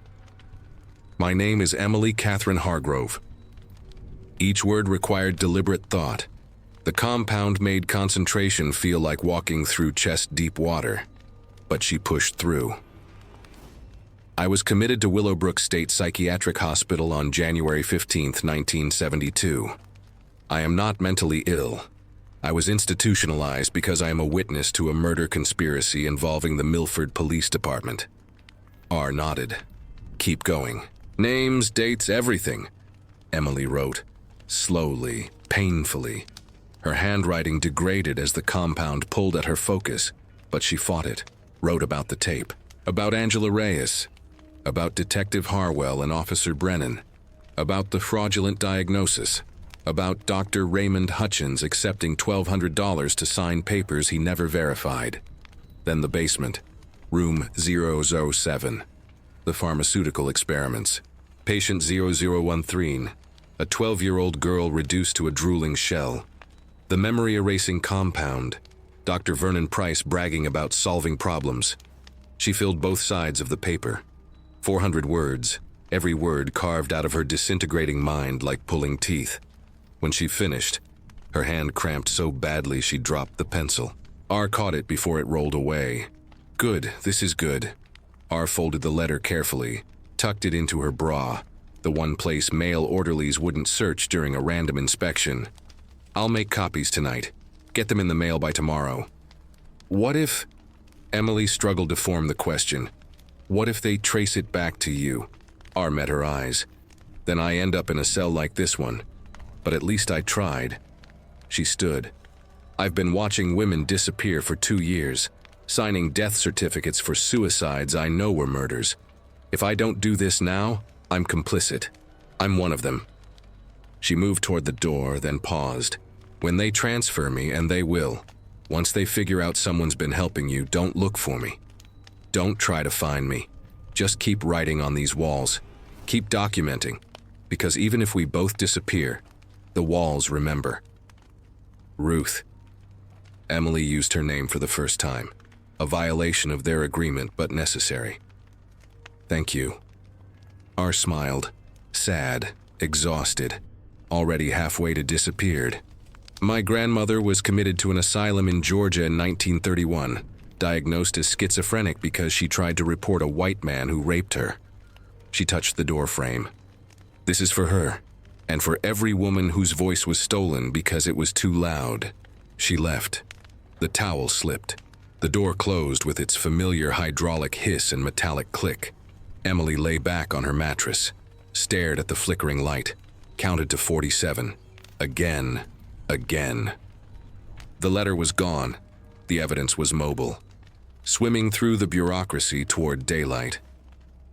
"My name is Emily Catherine Hargrove." Each word required deliberate thought. The compound made concentration feel like walking through chest-deep water. But she pushed through. "I was committed to Willowbrook State Psychiatric Hospital on January 15, 1972. I am not mentally ill. I was institutionalized because I am a witness to a murder conspiracy involving the Milford Police Department. R nodded. Keep going. Names, dates, everything. Emily wrote, slowly, painfully. Her handwriting degraded as the compound pulled at her focus, but she fought it. Wrote about the tape, about Angela Reyes, about Detective Harwell and Officer Brennan, about the fraudulent diagnosis, about Dr. Raymond Hutchins accepting $1,200 to sign papers he never verified. Then the basement, room 007, the pharmaceutical experiments, patient 0013, a 12-year-old girl reduced to a drooling shell, the memory-erasing compound, Dr. Vernon Price bragging about solving problems. She filled both sides of the paper. 400 words, every word carved out of her disintegrating mind like pulling teeth. When she finished, her hand cramped so badly she dropped the pencil. R caught it before it rolled away. Good, this is good. R folded the letter carefully, tucked it into her bra, the one place male orderlies wouldn't search during a random inspection. I'll make copies tonight. Get them in the mail by tomorrow. What if... Emily struggled to form the question. What if they trace it back to you? R met her eyes. Then I end up in a cell like this one. But at least I tried. She stood. I've been watching women disappear for 2 years, signing death certificates for suicides I know were murders. If I don't do this now, I'm complicit. I'm one of them. She moved toward the door, then paused. When they transfer me, and they will, once they figure out someone's been helping you, don't look for me. Don't try to find me. Just keep writing on these walls. Keep documenting. Because even if we both disappear, the walls remember. Ruth. Emily used her name for the first time. A violation of their agreement, but necessary. Thank you. R smiled. Sad, exhausted, already halfway to disappeared. My grandmother was committed to an asylum in Georgia in 1931, diagnosed as schizophrenic because she tried to report a white man who raped her. She touched the door frame. This is for her, and for every woman whose voice was stolen because it was too loud. She left. The towel slipped. The door closed with its familiar hydraulic hiss and metallic click. Emily lay back on her mattress, stared at the flickering light, counted to 47. Again. The letter was gone. The evidence was mobile, swimming through the bureaucracy toward daylight.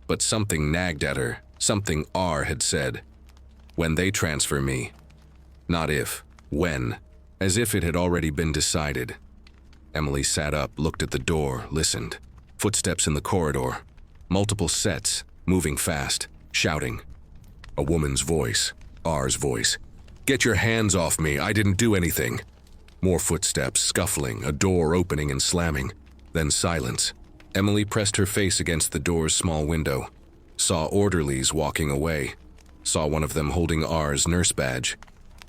But something nagged at her, something R had said. When they transfer me. Not if, when, as if it had already been decided. Emily sat up, looked at the door, listened. Footsteps in the corridor. Multiple sets, moving fast, shouting. A woman's voice, R's voice. Get your hands off me, I didn't do anything. More footsteps, scuffling, a door opening and slamming. Then silence. Emily pressed her face against the door's small window. Saw orderlies walking away. Saw one of them holding R's nurse badge.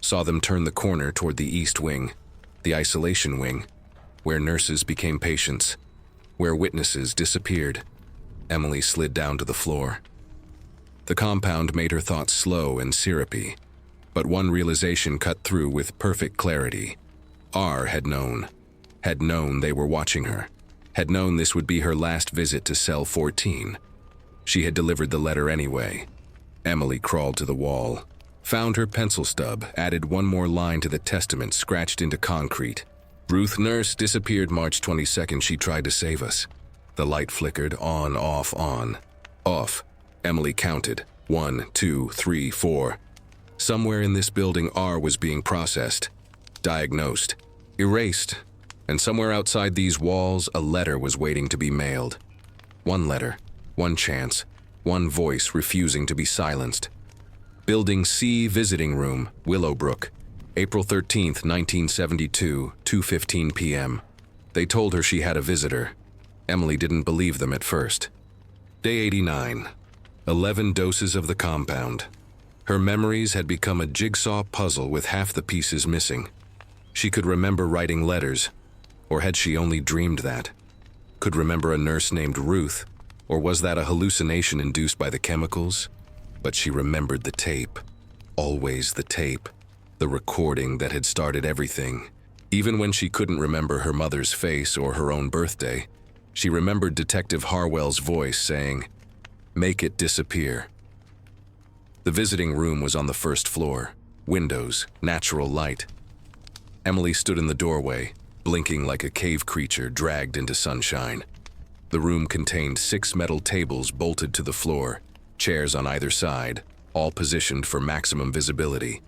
Saw them turn the corner toward the east wing, the isolation wing, where nurses became patients, where witnesses disappeared. Emily slid down to the floor. The compound made her thoughts slow and syrupy, but one realization cut through with perfect clarity. R had known they were watching her, had known this would be her last visit to cell 14. She had delivered the letter anyway. Emily crawled to the wall, found her pencil stub, added one more line to the testament scratched into concrete. Ruth Nurse disappeared March 22nd. She tried to save us. The light flickered, on, off, on. Off. Emily counted. 1, 2, 3, 4. Somewhere in this building, R was being processed, diagnosed, erased, and somewhere outside these walls, a letter was waiting to be mailed. One letter, one chance, one voice refusing to be silenced. Building C, visiting room, Willowbrook, April 13th, 1972, 2:15 p.m. They told her she had a visitor. Emily didn't believe them at first. Day 89. 11 doses of the compound. Her memories had become a jigsaw puzzle with half the pieces missing. She could remember writing letters, or had she only dreamed that? Could remember a nurse named Ruth, or was that a hallucination induced by the chemicals? But she remembered the tape. Always the tape. The recording that had started everything. Even when she couldn't remember her mother's face or her own birthday, she remembered Detective Harwell's voice saying, "Make it disappear." The visiting room was on the first floor. Windows, natural light. Emily stood in the doorway, blinking like a cave creature dragged into sunshine. The room contained 6 metal tables bolted to the floor, chairs on either side, all positioned for maximum visibility.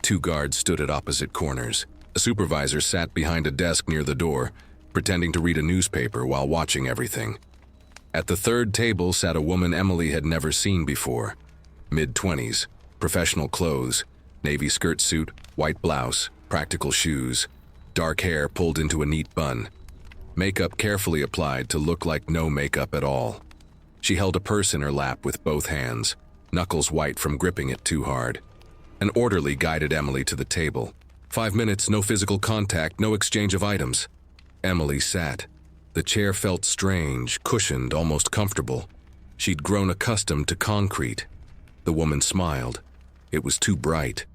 2 guards stood at opposite corners. A supervisor sat behind a desk near the door, pretending to read a newspaper while watching everything. At the third table sat a woman Emily had never seen before. Mid-20s, professional clothes, navy skirt suit, white blouse, practical shoes, dark hair pulled into a neat bun. Makeup carefully applied to look like no makeup at all. She held a purse in her lap with both hands, knuckles white from gripping it too hard. An orderly guided Emily to the table. 5 minutes, no physical contact, no exchange of items. Emily sat. The chair felt strange, cushioned, almost comfortable. She'd grown accustomed to concrete. The woman smiled. It was too bright.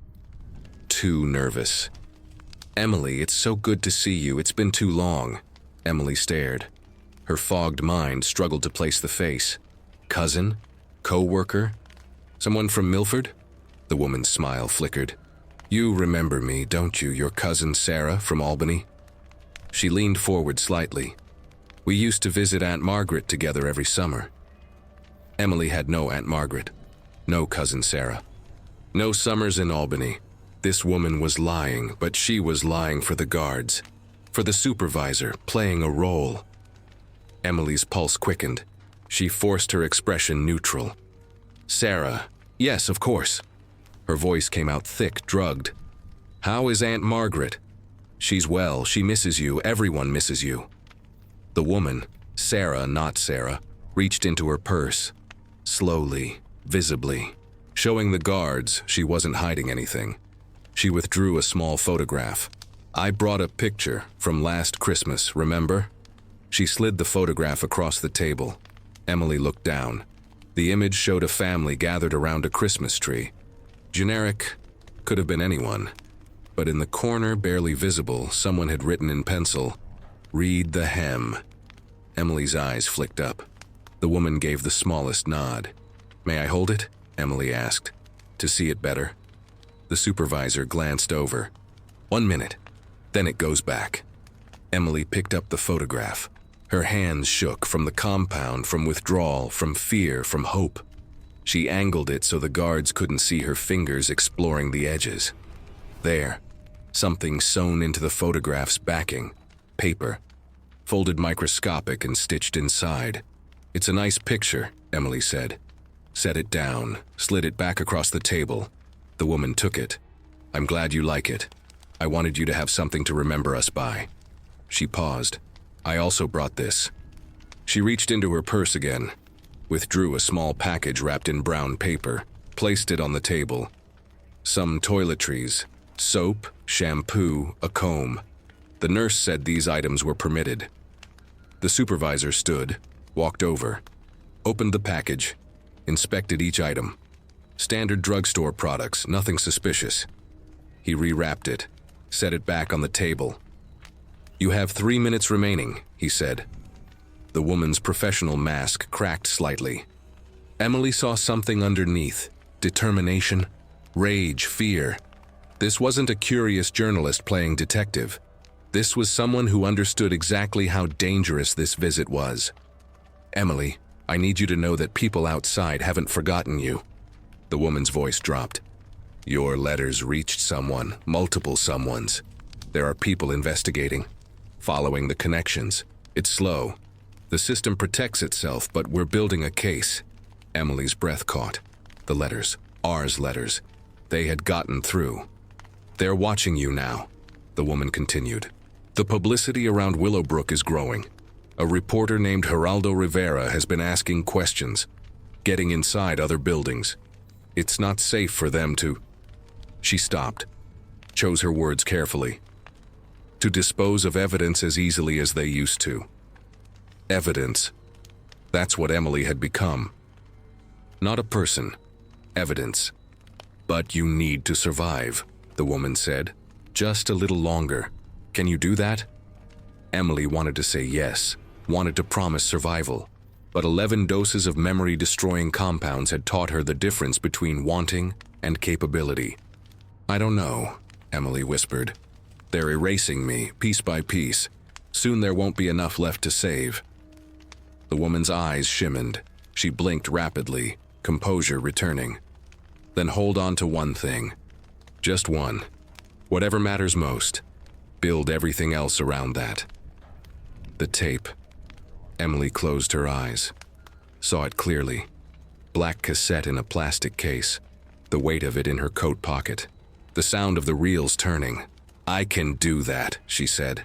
Too nervous. "Emily, it's so good to see you. It's been too long." Emily stared. Her fogged mind struggled to place the face. Cousin? Co-worker? Someone from Milford? The woman's smile flickered. "You remember me, don't you, your cousin Sarah from Albany?" She leaned forward slightly. "We used to visit Aunt Margaret together every summer." Emily had no Aunt Margaret, no cousin Sarah, no summers in Albany. This woman was lying, but she was lying for the guards, for the supervisor, playing a role. Emily's pulse quickened. She forced her expression neutral. "Sarah, yes, of course." Her voice came out thick, drugged. "How is Aunt Margaret?" "She's well, she misses you, everyone misses you." The woman, Sarah, not Sarah, reached into her purse. Slowly, visibly, showing the guards she wasn't hiding anything. She withdrew a small photograph. "I brought a picture from last Christmas, remember?" She slid the photograph across the table. Emily looked down. The image showed a family gathered around a Christmas tree. Generic, could have been anyone. But in the corner, barely visible, someone had written in pencil, "Read the hem." Emily's eyes flicked up. The woman gave the smallest nod. "May I hold it?" Emily asked, to see it better. The supervisor glanced over. "1 minute, then it goes back." Emily picked up the photograph. Her hands shook from the compound, from withdrawal, from fear, from hope. She angled it so the guards couldn't see her fingers exploring the edges. There, something sewn into the photograph's backing. Paper, folded microscopic and stitched inside. "It's a nice picture," Emily said. Set it down, slid it back across the table. The woman took it. "I'm glad you like it. I wanted you to have something to remember us by." She paused. "I also brought this." She reached into her purse again, withdrew a small package wrapped in brown paper, placed it on the table. Some toiletries, soap, shampoo, a comb. The nurse said these items were permitted. The supervisor stood, walked over, opened the package, inspected each item. Standard drugstore products, nothing suspicious. He rewrapped it, set it back on the table. "You have 3 minutes remaining," he said. The woman's professional mask cracked slightly. Emily saw something underneath. Determination, rage, fear. This wasn't a curious journalist playing detective. This was someone who understood exactly how dangerous this visit was. "Emily, I need you to know that people outside haven't forgotten you." The woman's voice dropped. "Your letters reached someone, multiple someones. There are people investigating, following the connections. It's slow. The system protects itself, but we're building a case." Emily's breath caught. The letters, ours letters. They had gotten through. "They're watching you now," the woman continued. "The publicity around Willowbrook is growing. A reporter named Geraldo Rivera has been asking questions, getting inside other buildings. It's not safe for them to—" She stopped, chose her words carefully. "To dispose of evidence as easily as they used to." Evidence. That's what Emily had become. Not a person. Evidence. "But you need to survive," the woman said. "Just a little longer. Can you do that? Emily wanted to say yes, wanted to promise survival, but 11 doses of memory-destroying compounds had taught her the difference between wanting and capability. I don't know, Emily whispered. They're erasing me, piece by piece. Soon there won't be enough left to save. The woman's eyes shimmered. She blinked rapidly, composure returning. Then hold on to one thing. Just one. Whatever matters most. Build everything else around that. The tape. Emily closed her eyes. Saw it clearly. Black cassette in a plastic case. The weight of it in her coat pocket. The sound of the reels turning. I can do that, she said.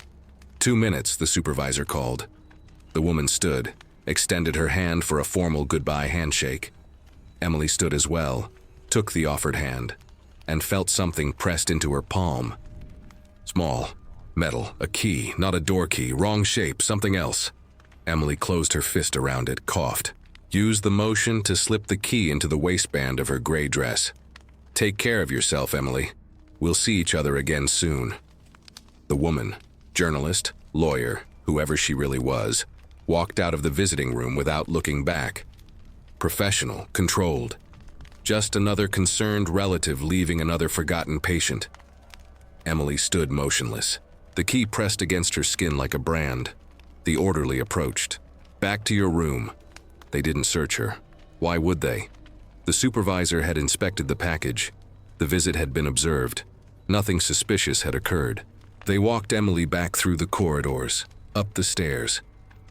2 minutes, the supervisor called. The woman stood, extended her hand for a formal goodbye handshake. Emily stood as well, took the offered hand, and felt something pressed into her palm. Small, metal, a key, not a door key, wrong shape, something else. Emily closed her fist around it, coughed. Used the motion to slip the key into the waistband of her gray dress. Take care of yourself, Emily. We'll see each other again soon. The woman, journalist, lawyer, whoever she really was, walked out of the visiting room without looking back. Professional, controlled. Just another concerned relative leaving another forgotten patient. Emily stood motionless, the key pressed against her skin like a brand. The orderly approached. Back to your room. They didn't search her. Why would they? The supervisor had inspected the package. The visit had been observed. Nothing suspicious had occurred. They walked Emily back through the corridors, up the stairs,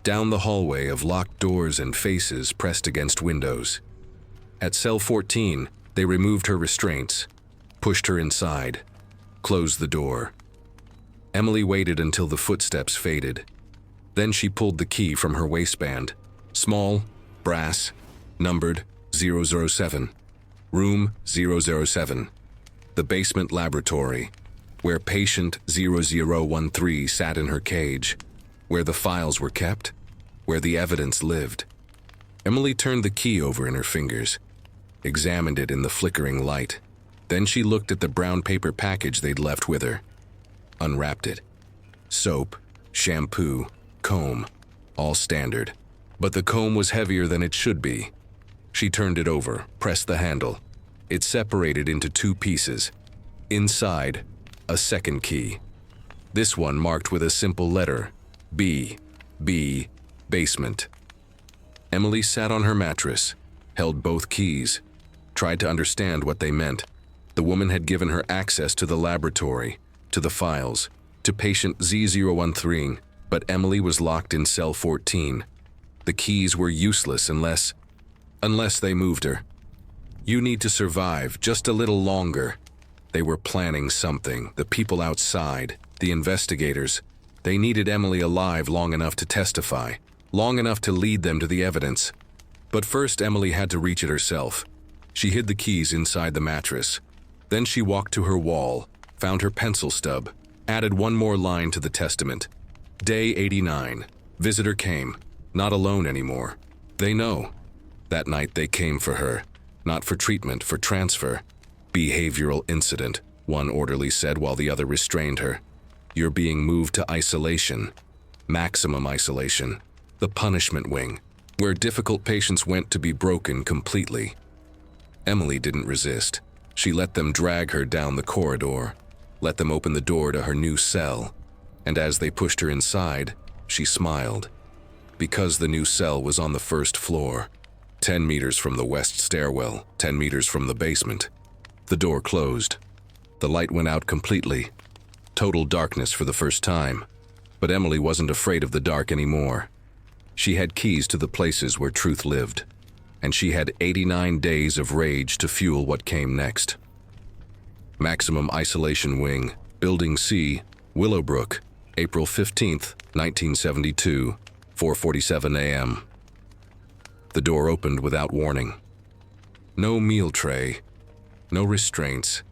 down the hallway of locked doors and faces pressed against windows. At cell 14, they removed her restraints, pushed her inside, closed the door. Emily waited until the footsteps faded. Then she pulled the key from her waistband. Small, brass, numbered 007. Room 007. The basement laboratory, where patient 0013 sat in her cage, where the files were kept, where the evidence lived. Emily turned the key over in her fingers, examined it in the flickering light. Then she looked at the brown paper package they'd left with her, unwrapped it. Soap, shampoo, comb, all standard. But the comb was heavier than it should be. She turned it over, pressed the handle. It separated into 2 pieces. Inside, a second key. This one marked with a simple letter, B, basement. Emily sat on her mattress, held both keys, tried to understand what they meant. The woman had given her access to the laboratory, to the files, to patient Z013, but Emily was locked in cell 14. The keys were useless unless they moved her. You need to survive just a little longer. They were planning something, the people outside, the investigators. They needed Emily alive long enough to testify, long enough to lead them to the evidence. But first, Emily had to reach it herself. She hid the keys inside the mattress. Then she walked to her wall, found her pencil stub, added one more line to the testament. Day 89. Visitor came. Not alone anymore. They know. That night they came for her. Not for treatment, for transfer. Behavioral incident, one orderly said while the other restrained her. You're being moved to isolation. Maximum isolation. The punishment wing, where difficult patients went to be broken completely. Emily didn't resist. She let them drag her down the corridor, let them open the door to her new cell. And as they pushed her inside, she smiled. Because the new cell was on the first floor, 10 meters from the west stairwell, 10 meters from the basement. The door closed. The light went out completely. Total darkness for the first time. But Emily wasn't afraid of the dark anymore. She had keys to the places where truth lived. And she had 89 days of rage to fuel what came next. Maximum Isolation Wing, Building C, Willowbrook, April 15th, 1972, 4:47 a.m. The door opened without warning. No meal tray, no restraints,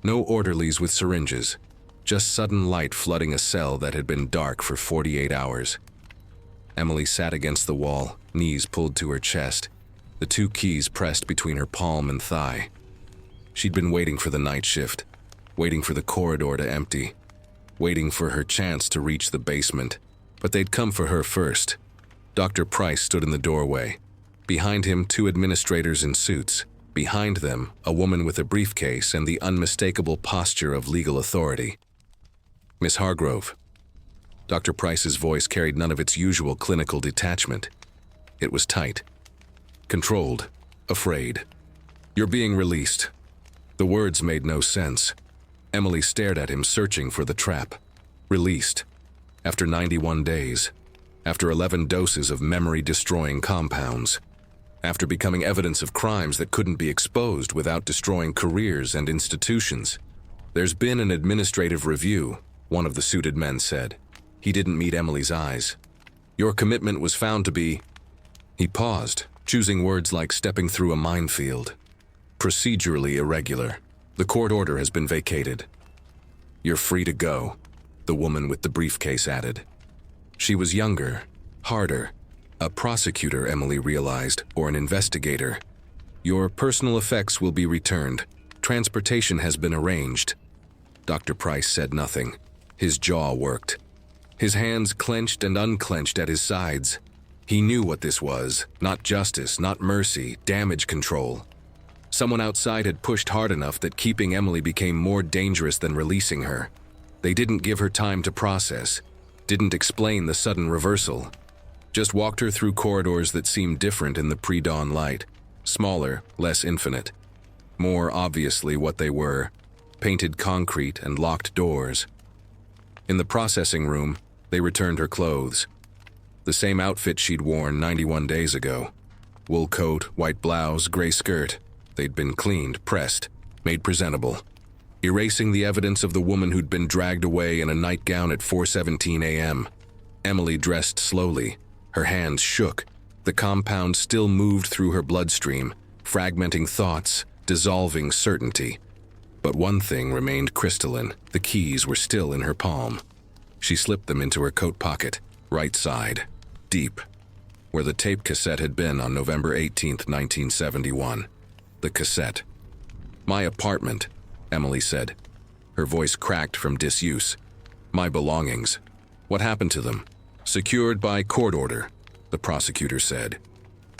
no orderlies with syringes, just sudden light flooding a cell that had been dark for 48 hours. Emily sat against the wall, knees pulled to her chest, the 2 keys pressed between her palm and thigh. She'd been waiting for the night shift, waiting for the corridor to empty, waiting for her chance to reach the basement, but they'd come for her first. Dr. Price stood in the doorway. Behind him, 2 administrators in suits. Behind them, a woman with a briefcase and the unmistakable posture of legal authority. "Miss Hargrove." Dr. Price's voice carried none of its usual clinical detachment. It was tight, controlled, afraid. "You're being released." The words made no sense. Emily stared at him, searching for the trap. Released. After 91 days. After 11 doses of memory-destroying compounds. After becoming evidence of crimes that couldn't be exposed without destroying careers and institutions. "There's been an administrative review," one of the suited men said. He didn't meet Emily's eyes. "Your commitment was found to be..." He paused, choosing words like stepping through a minefield. "Procedurally irregular. The court order has been vacated." "You're free to go," the woman with the briefcase added. She was younger, harder. A prosecutor, Emily realized, or an investigator. "Your personal effects will be returned. Transportation has been arranged." Dr. Price said nothing. His jaw worked. His hands clenched and unclenched at his sides. He knew what this was. Not justice, not mercy, damage control. Someone outside had pushed hard enough that keeping Emily became more dangerous than releasing her. They didn't give her time to process, didn't explain the sudden reversal. Just walked her through corridors that seemed different in the pre-dawn light. Smaller, less infinite. More obviously what they were. Painted concrete and locked doors. In the processing room, they returned her clothes. The same outfit she'd worn 91 days ago. Wool coat, white blouse, gray skirt. They'd been cleaned, pressed, made presentable. Erasing the evidence of the woman who'd been dragged away in a nightgown at 4:17 a.m. Emily dressed slowly. Her hands shook. The compound still moved through her bloodstream, fragmenting thoughts, dissolving certainty. But one thing remained crystalline. The keys were still in her palm. She slipped them into her coat pocket, right side, deep, where the tape cassette had been on November 18th, 1971. The cassette. "My apartment," Emily said. Her voice cracked from disuse. "My belongings. What happened to them?" "Secured by court order," the prosecutor said.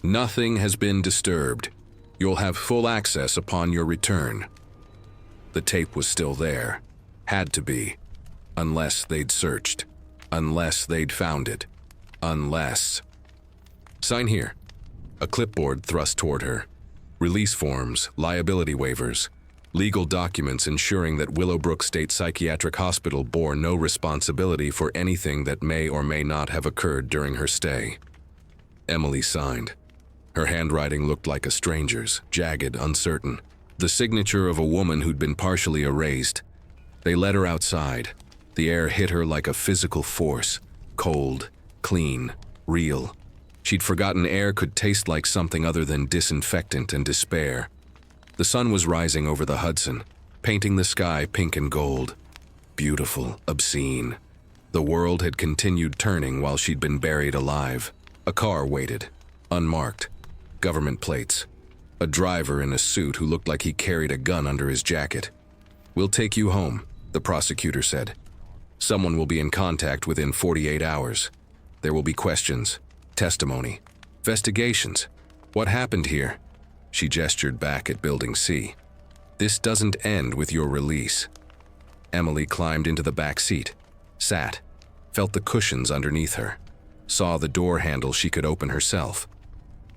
"Nothing has been disturbed. You'll have full access upon your return." The tape was still there. Had to be. Unless they'd searched. Unless they'd found it. Unless... "Sign here." A clipboard thrust toward her. Release forms, liability waivers, legal documents ensuring that Willowbrook State Psychiatric Hospital bore no responsibility for anything that may or may not have occurred during her stay. Emily signed. Her handwriting looked like a stranger's, jagged, uncertain. The signature of a woman who'd been partially erased. They led her outside. The air hit her like a physical force. Cold, clean, real. She'd forgotten air could taste like something other than disinfectant and despair. The sun was rising over the Hudson, painting the sky pink and gold. Beautiful, obscene. The world had continued turning while she'd been buried alive. A car waited, unmarked. Government plates. A driver in a suit who looked like he carried a gun under his jacket. "We'll take you home," the prosecutor said. "Someone will be in contact within 48 hours. There will be questions, testimony, investigations. What happened here?" She gestured back at Building C. "This doesn't end with your release." Emily climbed into the back seat, sat, felt the cushions underneath her, saw the door handle she could open herself,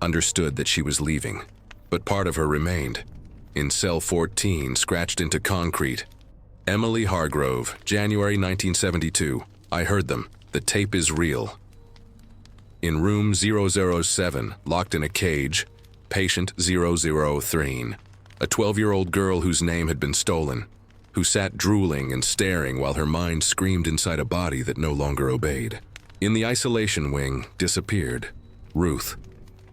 understood that she was leaving. But part of her remained. In cell 14, scratched into concrete. "Emily Hargrove, January 1972. I heard them. The tape is real." In room 007, locked in a cage, patient 003, a 12-year-old girl whose name had been stolen, who sat drooling and staring while her mind screamed inside a body that no longer obeyed. In the isolation wing, disappeared, Ruth.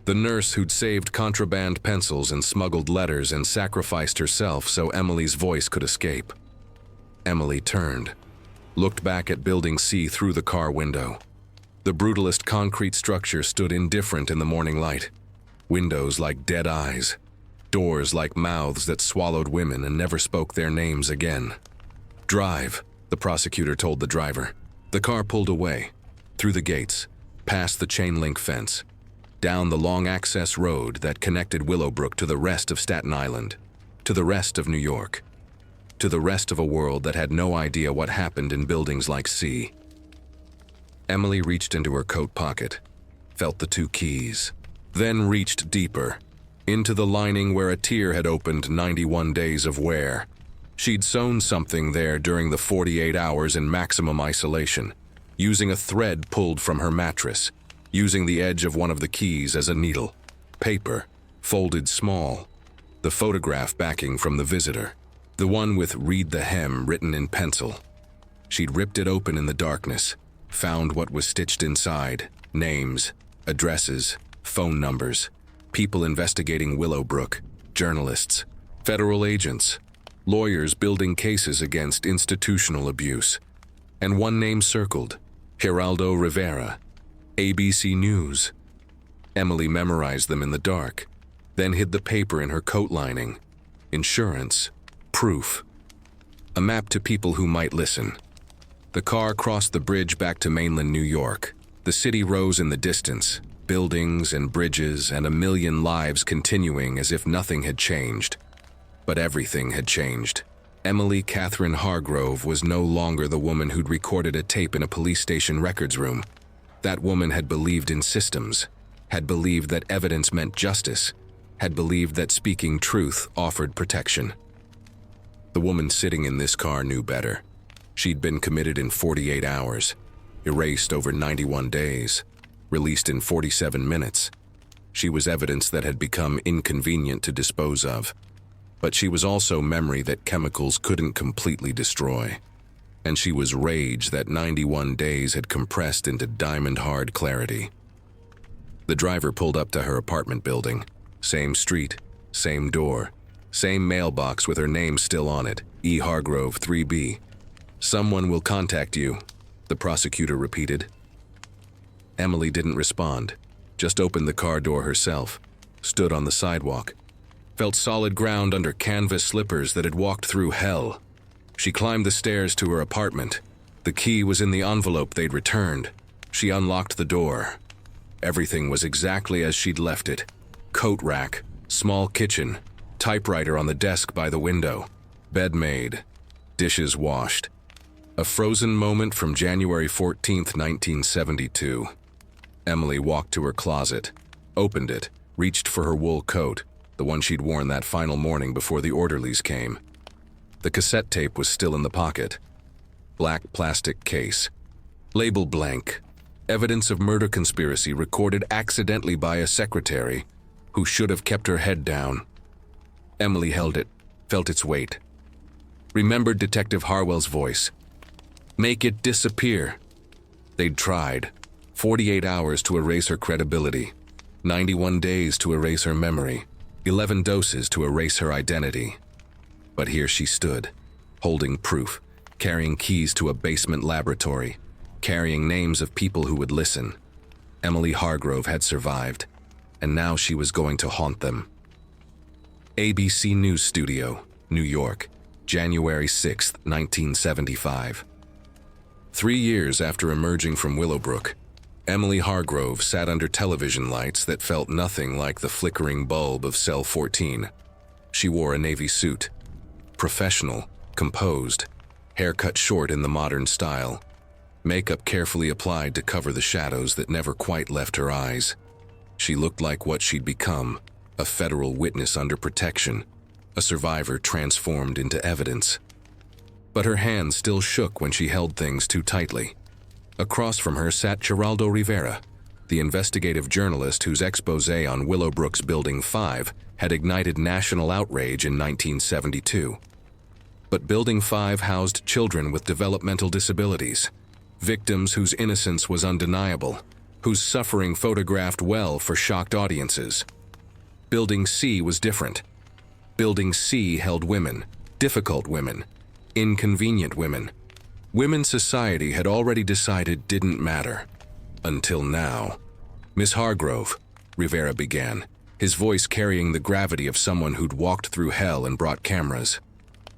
The nurse who'd saved contraband pencils and smuggled letters and sacrificed herself so Emily's voice could escape. Emily turned, looked back at Building C through the car window. The brutalist concrete structure stood indifferent in the morning light. Windows like dead eyes. Doors like mouths that swallowed women and never spoke their names again. "Drive," the prosecutor told the driver. The car pulled away, through the gates, past the chain-link fence, down the long access road that connected Willowbrook to the rest of Staten Island, to the rest of New York, to the rest of a world that had no idea what happened in buildings like C. Emily reached into her coat pocket, felt the 2 keys, then reached deeper, into the lining where a tear had opened 91 days of wear. She'd sewn something there during the 48 hours in maximum isolation, using a thread pulled from her mattress, using the edge of one of the keys as a needle. Paper, folded small. The photograph backing from the visitor, the one with "Read the Hem" written in pencil. She'd ripped it open in the darkness, found what was stitched inside: names, addresses, phone numbers, people investigating Willowbrook, journalists, federal agents, lawyers building cases against institutional abuse, and one name circled: Geraldo Rivera, ABC News. Emily memorized them in the dark, then hid the paper in her coat lining. Insurance, proof, a map to people who might listen. The car crossed the bridge back to mainland New York. The city rose in the distance, buildings and bridges and a million lives continuing as if nothing had changed. But everything had changed. Emily Catherine Hargrove was no longer the woman who'd recorded a tape in a police station records room. That woman had believed in systems, had believed that evidence meant justice, had believed that speaking truth offered protection. The woman sitting in this car knew better. She'd been committed in 48 hours, erased over 91 days, released in 47 minutes. She was evidence that had become inconvenient to dispose of. But she was also memory that chemicals couldn't completely destroy. And she was rage that 91 days had compressed into diamond-hard clarity. The driver pulled up to her apartment building. Same street, same door, same mailbox with her name still on it, E. Hargrove, 3B. "Someone will contact you," the prosecutor repeated. Emily didn't respond, just opened the car door herself, stood on the sidewalk, felt solid ground under canvas slippers that had walked through hell. She climbed the stairs to her apartment. The key was in the envelope they'd returned. She unlocked the door. Everything was exactly as she'd left it. Coat rack, small kitchen, typewriter on the desk by the window, bed made, dishes washed. A frozen moment from January 14th, 1972. Emily walked to her closet, opened it, reached for her wool coat, the one she'd worn that final morning before the orderlies came. The cassette tape was still in the pocket. Black plastic case. Label blank. Evidence of murder conspiracy recorded accidentally by a secretary who should have kept her head down. Emily held it, felt its weight. Remembered Detective Harwell's voice. Make it disappear. They'd tried. 48 hours to erase her credibility. 91 days to erase her memory. 11 doses to erase her identity. But here she stood, holding proof, carrying keys to a basement laboratory, carrying names of people who would listen. Emily Hargrove had survived, and now she was going to haunt them. ABC News Studio, New York, January 6, 1975. 3 years after emerging from Willowbrook, Emily Hargrove sat under television lights that felt nothing like the flickering bulb of Cell 14. She wore a navy suit. Professional, composed, hair cut short in the modern style. Makeup carefully applied to cover the shadows that never quite left her eyes. She looked like what she'd become, a federal witness under protection, a survivor transformed into evidence. But her hands still shook when she held things too tightly. Across from her sat Geraldo Rivera, the investigative journalist whose expose on Willowbrook's Building 5 had ignited national outrage in 1972. But Building 5 housed children with developmental disabilities, victims whose innocence was undeniable, whose suffering photographed well for shocked audiences. Building C was different. Building C held women, difficult women, inconvenient women. Women society had already decided didn't matter. Until now. "Miss Hargrove," Rivera began, his voice carrying the gravity of someone who'd walked through hell and brought cameras.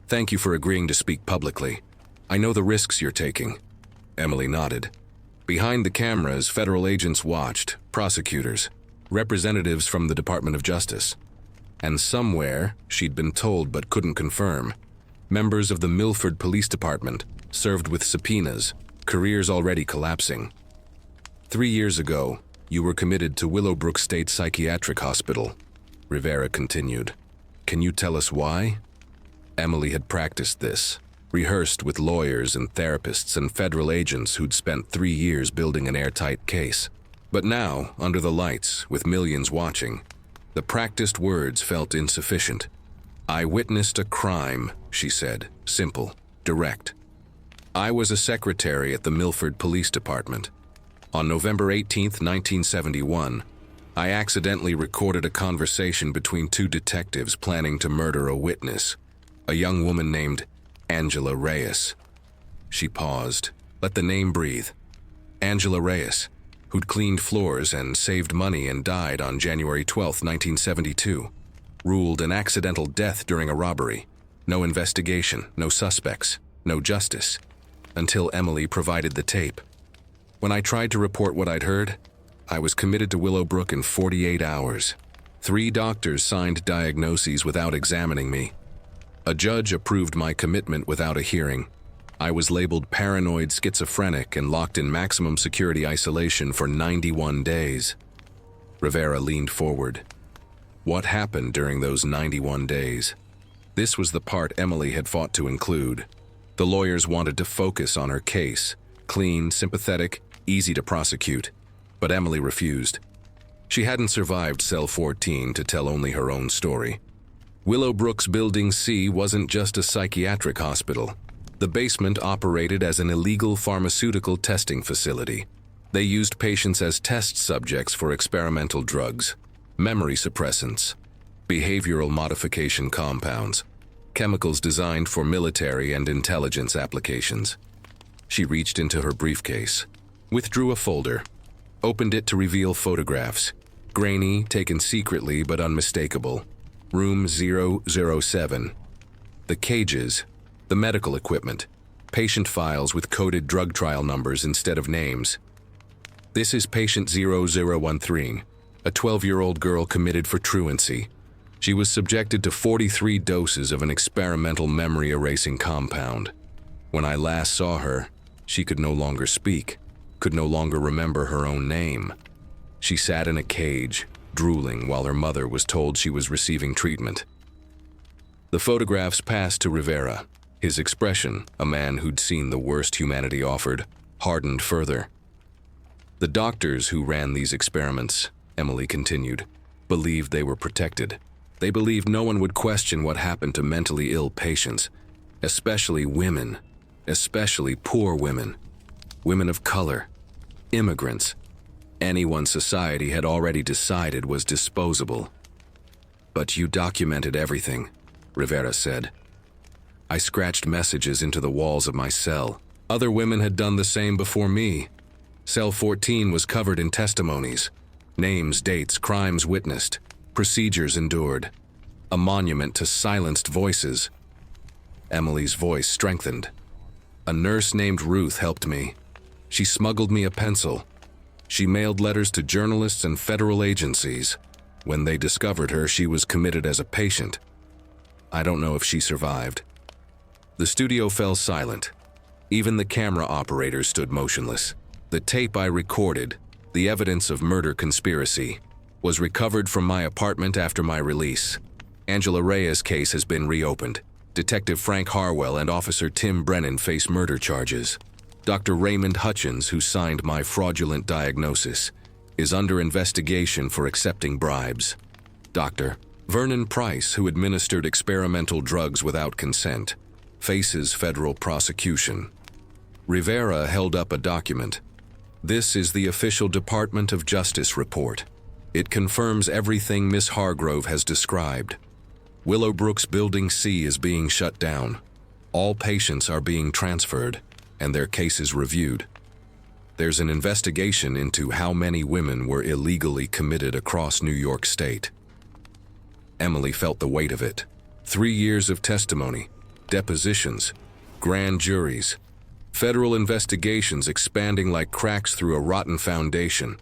"Thank you for agreeing to speak publicly. I know the risks you're taking. Emily nodded. Behind the cameras, federal agents watched, prosecutors, representatives from the Department of Justice. And somewhere, she'd been told but couldn't confirm, members of the Milford Police Department served with subpoenas, careers already collapsing. 3 years ago, you were committed to Willowbrook State Psychiatric Hospital, Rivera continued. Can you tell us why? Emily had practiced this, rehearsed with lawyers and therapists and federal agents who'd spent 3 years building an airtight case. But now, under the lights, with millions watching, the practiced words felt insufficient. I witnessed a crime, she said, simple, direct. I was a secretary at the Milford Police Department. On November 18, 1971, I accidentally recorded a conversation between 2 detectives planning to murder a witness, a young woman named Angela Reyes. She paused, let the name breathe. Angela Reyes, who'd cleaned floors and saved money and died on January 12, 1972. Ruled an accidental death during a robbery. No investigation, no suspects, no justice. Until Emily provided the tape. When I tried to report what I'd heard, I was committed to Willowbrook in 48 hours. 3 doctors signed diagnoses without examining me. A judge approved my commitment without a hearing. I was labeled paranoid schizophrenic and locked in maximum security isolation for 91 days. Rivera leaned forward. What happened during those 91 days? This was the part Emily had fought to include. The lawyers wanted to focus on her case. Clean, sympathetic, easy to prosecute. But Emily refused. She hadn't survived Cell 14 to tell only her own story. Willowbrook's Building C wasn't just a psychiatric hospital. The basement operated as an illegal pharmaceutical testing facility. They used patients as test subjects for experimental drugs, memory suppressants, behavioral modification compounds, chemicals designed for military and intelligence applications. She reached into her briefcase, withdrew a folder, opened it to reveal photographs, grainy, taken secretly but unmistakable. Room 007. The cages, the medical equipment, patient files with coded drug trial numbers instead of names. This is patient 0013, a 12-year-old girl committed for truancy. She was subjected to 43 doses of an experimental memory-erasing compound. When I last saw her, she could no longer speak, could no longer remember her own name. She sat in a cage, drooling while her mother was told she was receiving treatment. The photographs passed to Rivera. His expression, a man who'd seen the worst humanity offered, hardened further. The doctors who ran these experiments, Emily continued, believed they were protected. They believed no one would question what happened to mentally ill patients, especially women, especially poor women, women of color, immigrants, anyone society had already decided was disposable. But you documented everything, Rivera said. I scratched messages into the walls of my cell. Other women had done the same before me. Cell 14 was covered in testimonies, names, dates, crimes witnessed, procedures endured, a monument to silenced voices. Emily's voice strengthened. A nurse named Ruth helped me. She smuggled me a pencil. She mailed letters to journalists and federal agencies. When they discovered her, she was committed as a patient. I don't know if she survived. The studio fell silent. Even the camera operator stood motionless. The tape I recorded, the evidence of murder conspiracy, was recovered from my apartment after my release. Angela Reyes' case has been reopened. Detective Frank Harwell and Officer Tim Brennan face murder charges. Dr. Raymond Hutchins, who signed my fraudulent diagnosis, is under investigation for accepting bribes. Dr. Vernon Price, who administered experimental drugs without consent, faces federal prosecution. Rivera held up a document. This is the official Department of Justice report. It confirms everything Miss Hargrove has described. Willowbrook's Building C is being shut down. All patients are being transferred, and their cases reviewed. There's an investigation into how many women were illegally committed across New York State. Emily felt the weight of it. 3 years of testimony, depositions, Grand juries. Federal investigations expanding like cracks through a rotten foundation.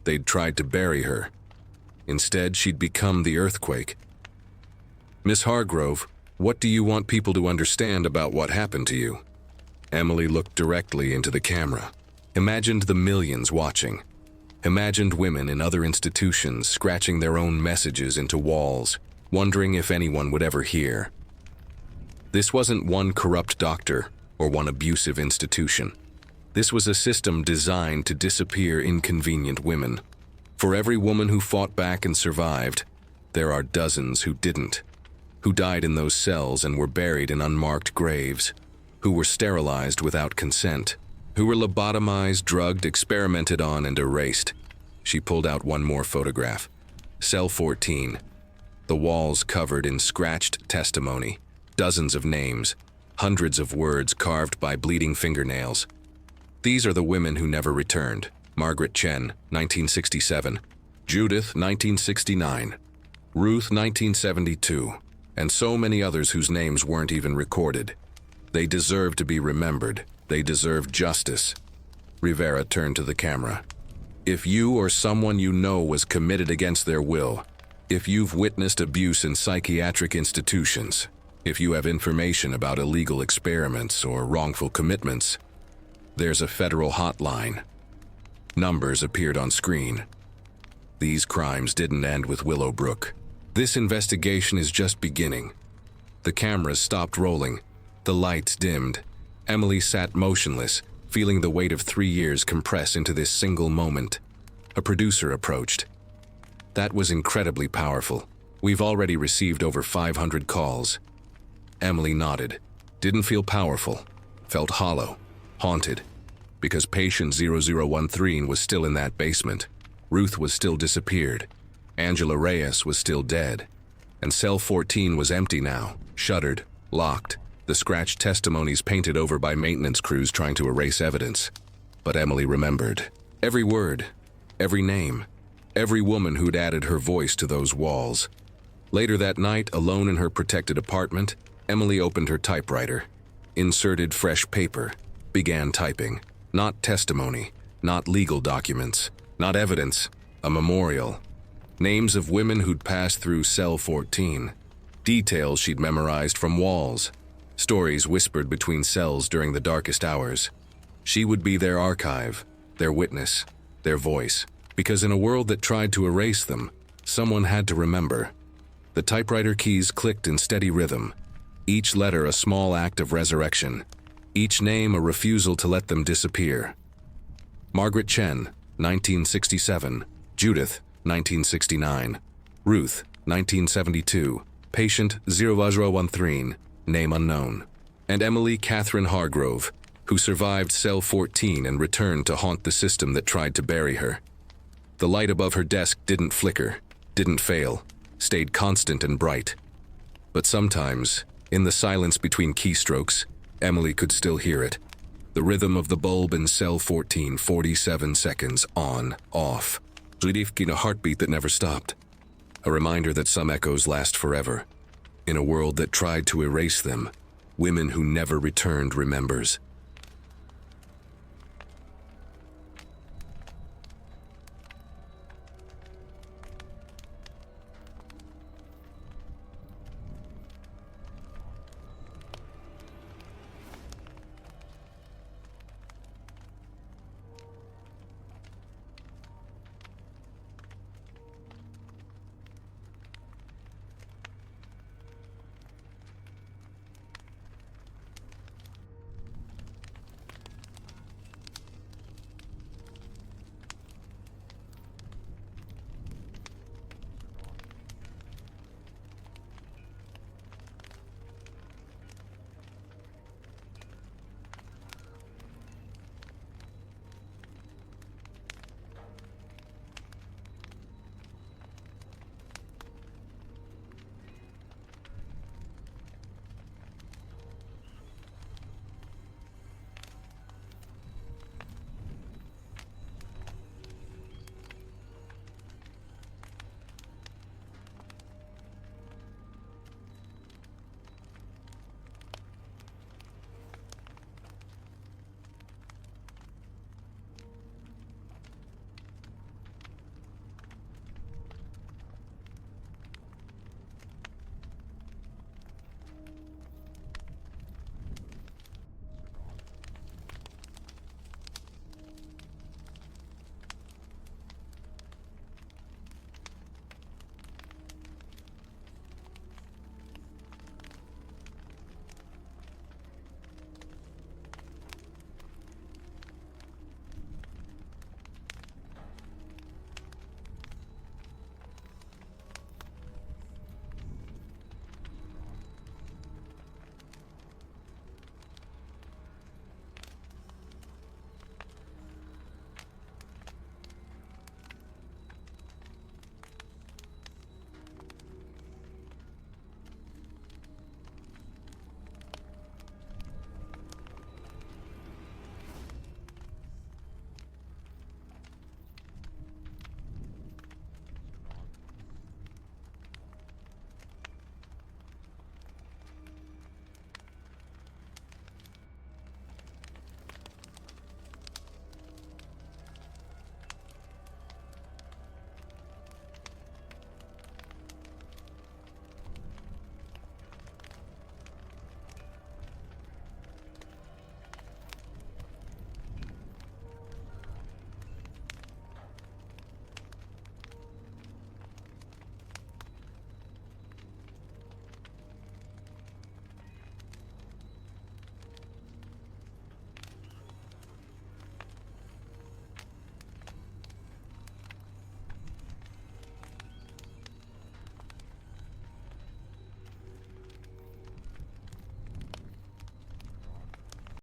They'd tried to bury her. Instead, she'd become the earthquake. Miss Hargrove, what do you want people to understand about what happened to you? Emily looked directly into the camera. Imagined the millions watching. Imagined women in other institutions scratching their own messages into walls, wondering if anyone would ever hear. This wasn't one corrupt doctor or one abusive institution. This was a system designed to disappear inconvenient women. For every woman who fought back and survived, there are dozens who didn't, who died in those cells and were buried in unmarked graves, who were sterilized without consent, who were lobotomized, drugged, experimented on, and erased. She pulled out one more photograph. Cell 14. The walls covered in scratched testimony, dozens of names, hundreds of words carved by bleeding fingernails. These are the women who never returned. Margaret Chen, 1967. Judith, 1969. Ruth, 1972. And so many others whose names weren't even recorded. They deserve to be remembered. They deserve justice. Rivera turned to the camera. If you or someone you know was committed against their will, if you've witnessed abuse in psychiatric institutions, if you have information about illegal experiments or wrongful commitments, there's a federal hotline. Numbers appeared on screen. These crimes didn't end with Willowbrook. This investigation is just beginning. The cameras stopped rolling. The lights dimmed. Emily sat motionless, feeling the weight of 3 years compress into this single moment. A producer approached. That was incredibly powerful. We've already received over 500 calls. Emily nodded. Didn't feel powerful. Felt hollow. Haunted. Because patient 0013 was still in that basement. Ruth was still disappeared. Angela Reyes was still dead. And cell 14 was empty now, shuttered, locked. The scratched testimonies painted over by maintenance crews trying to erase evidence. But Emily remembered. Every word, every name, every woman who'd added her voice to those walls. Later that night, alone in her protected apartment, Emily opened her typewriter, inserted fresh paper, began typing. Not testimony, not legal documents, not evidence, a memorial. Names of women who'd passed through cell 14. Details she'd memorized from walls. Stories whispered between cells during the darkest hours. She would be their archive, their witness, their voice. Because in a world that tried to erase them, someone had to remember. The typewriter keys clicked in steady rhythm. Each letter a small act of resurrection. Each name a refusal to let them disappear. Margaret Chen, 1967. Judith, 1969. Ruth, 1972. Patient 0013. Name unknown. And Emily Catherine Hargrove, who survived cell 14 and returned to haunt the system that tried to bury her. The light above her desk didn't flicker, didn't fail, stayed constant and bright. But sometimes, in the silence between keystrokes, Emily could still hear it. The rhythm of the bulb in cell 14, 47 seconds, on, off. A heartbeat that never stopped. A reminder that some echoes last forever. In a world that tried to erase them, women who never returned remembers.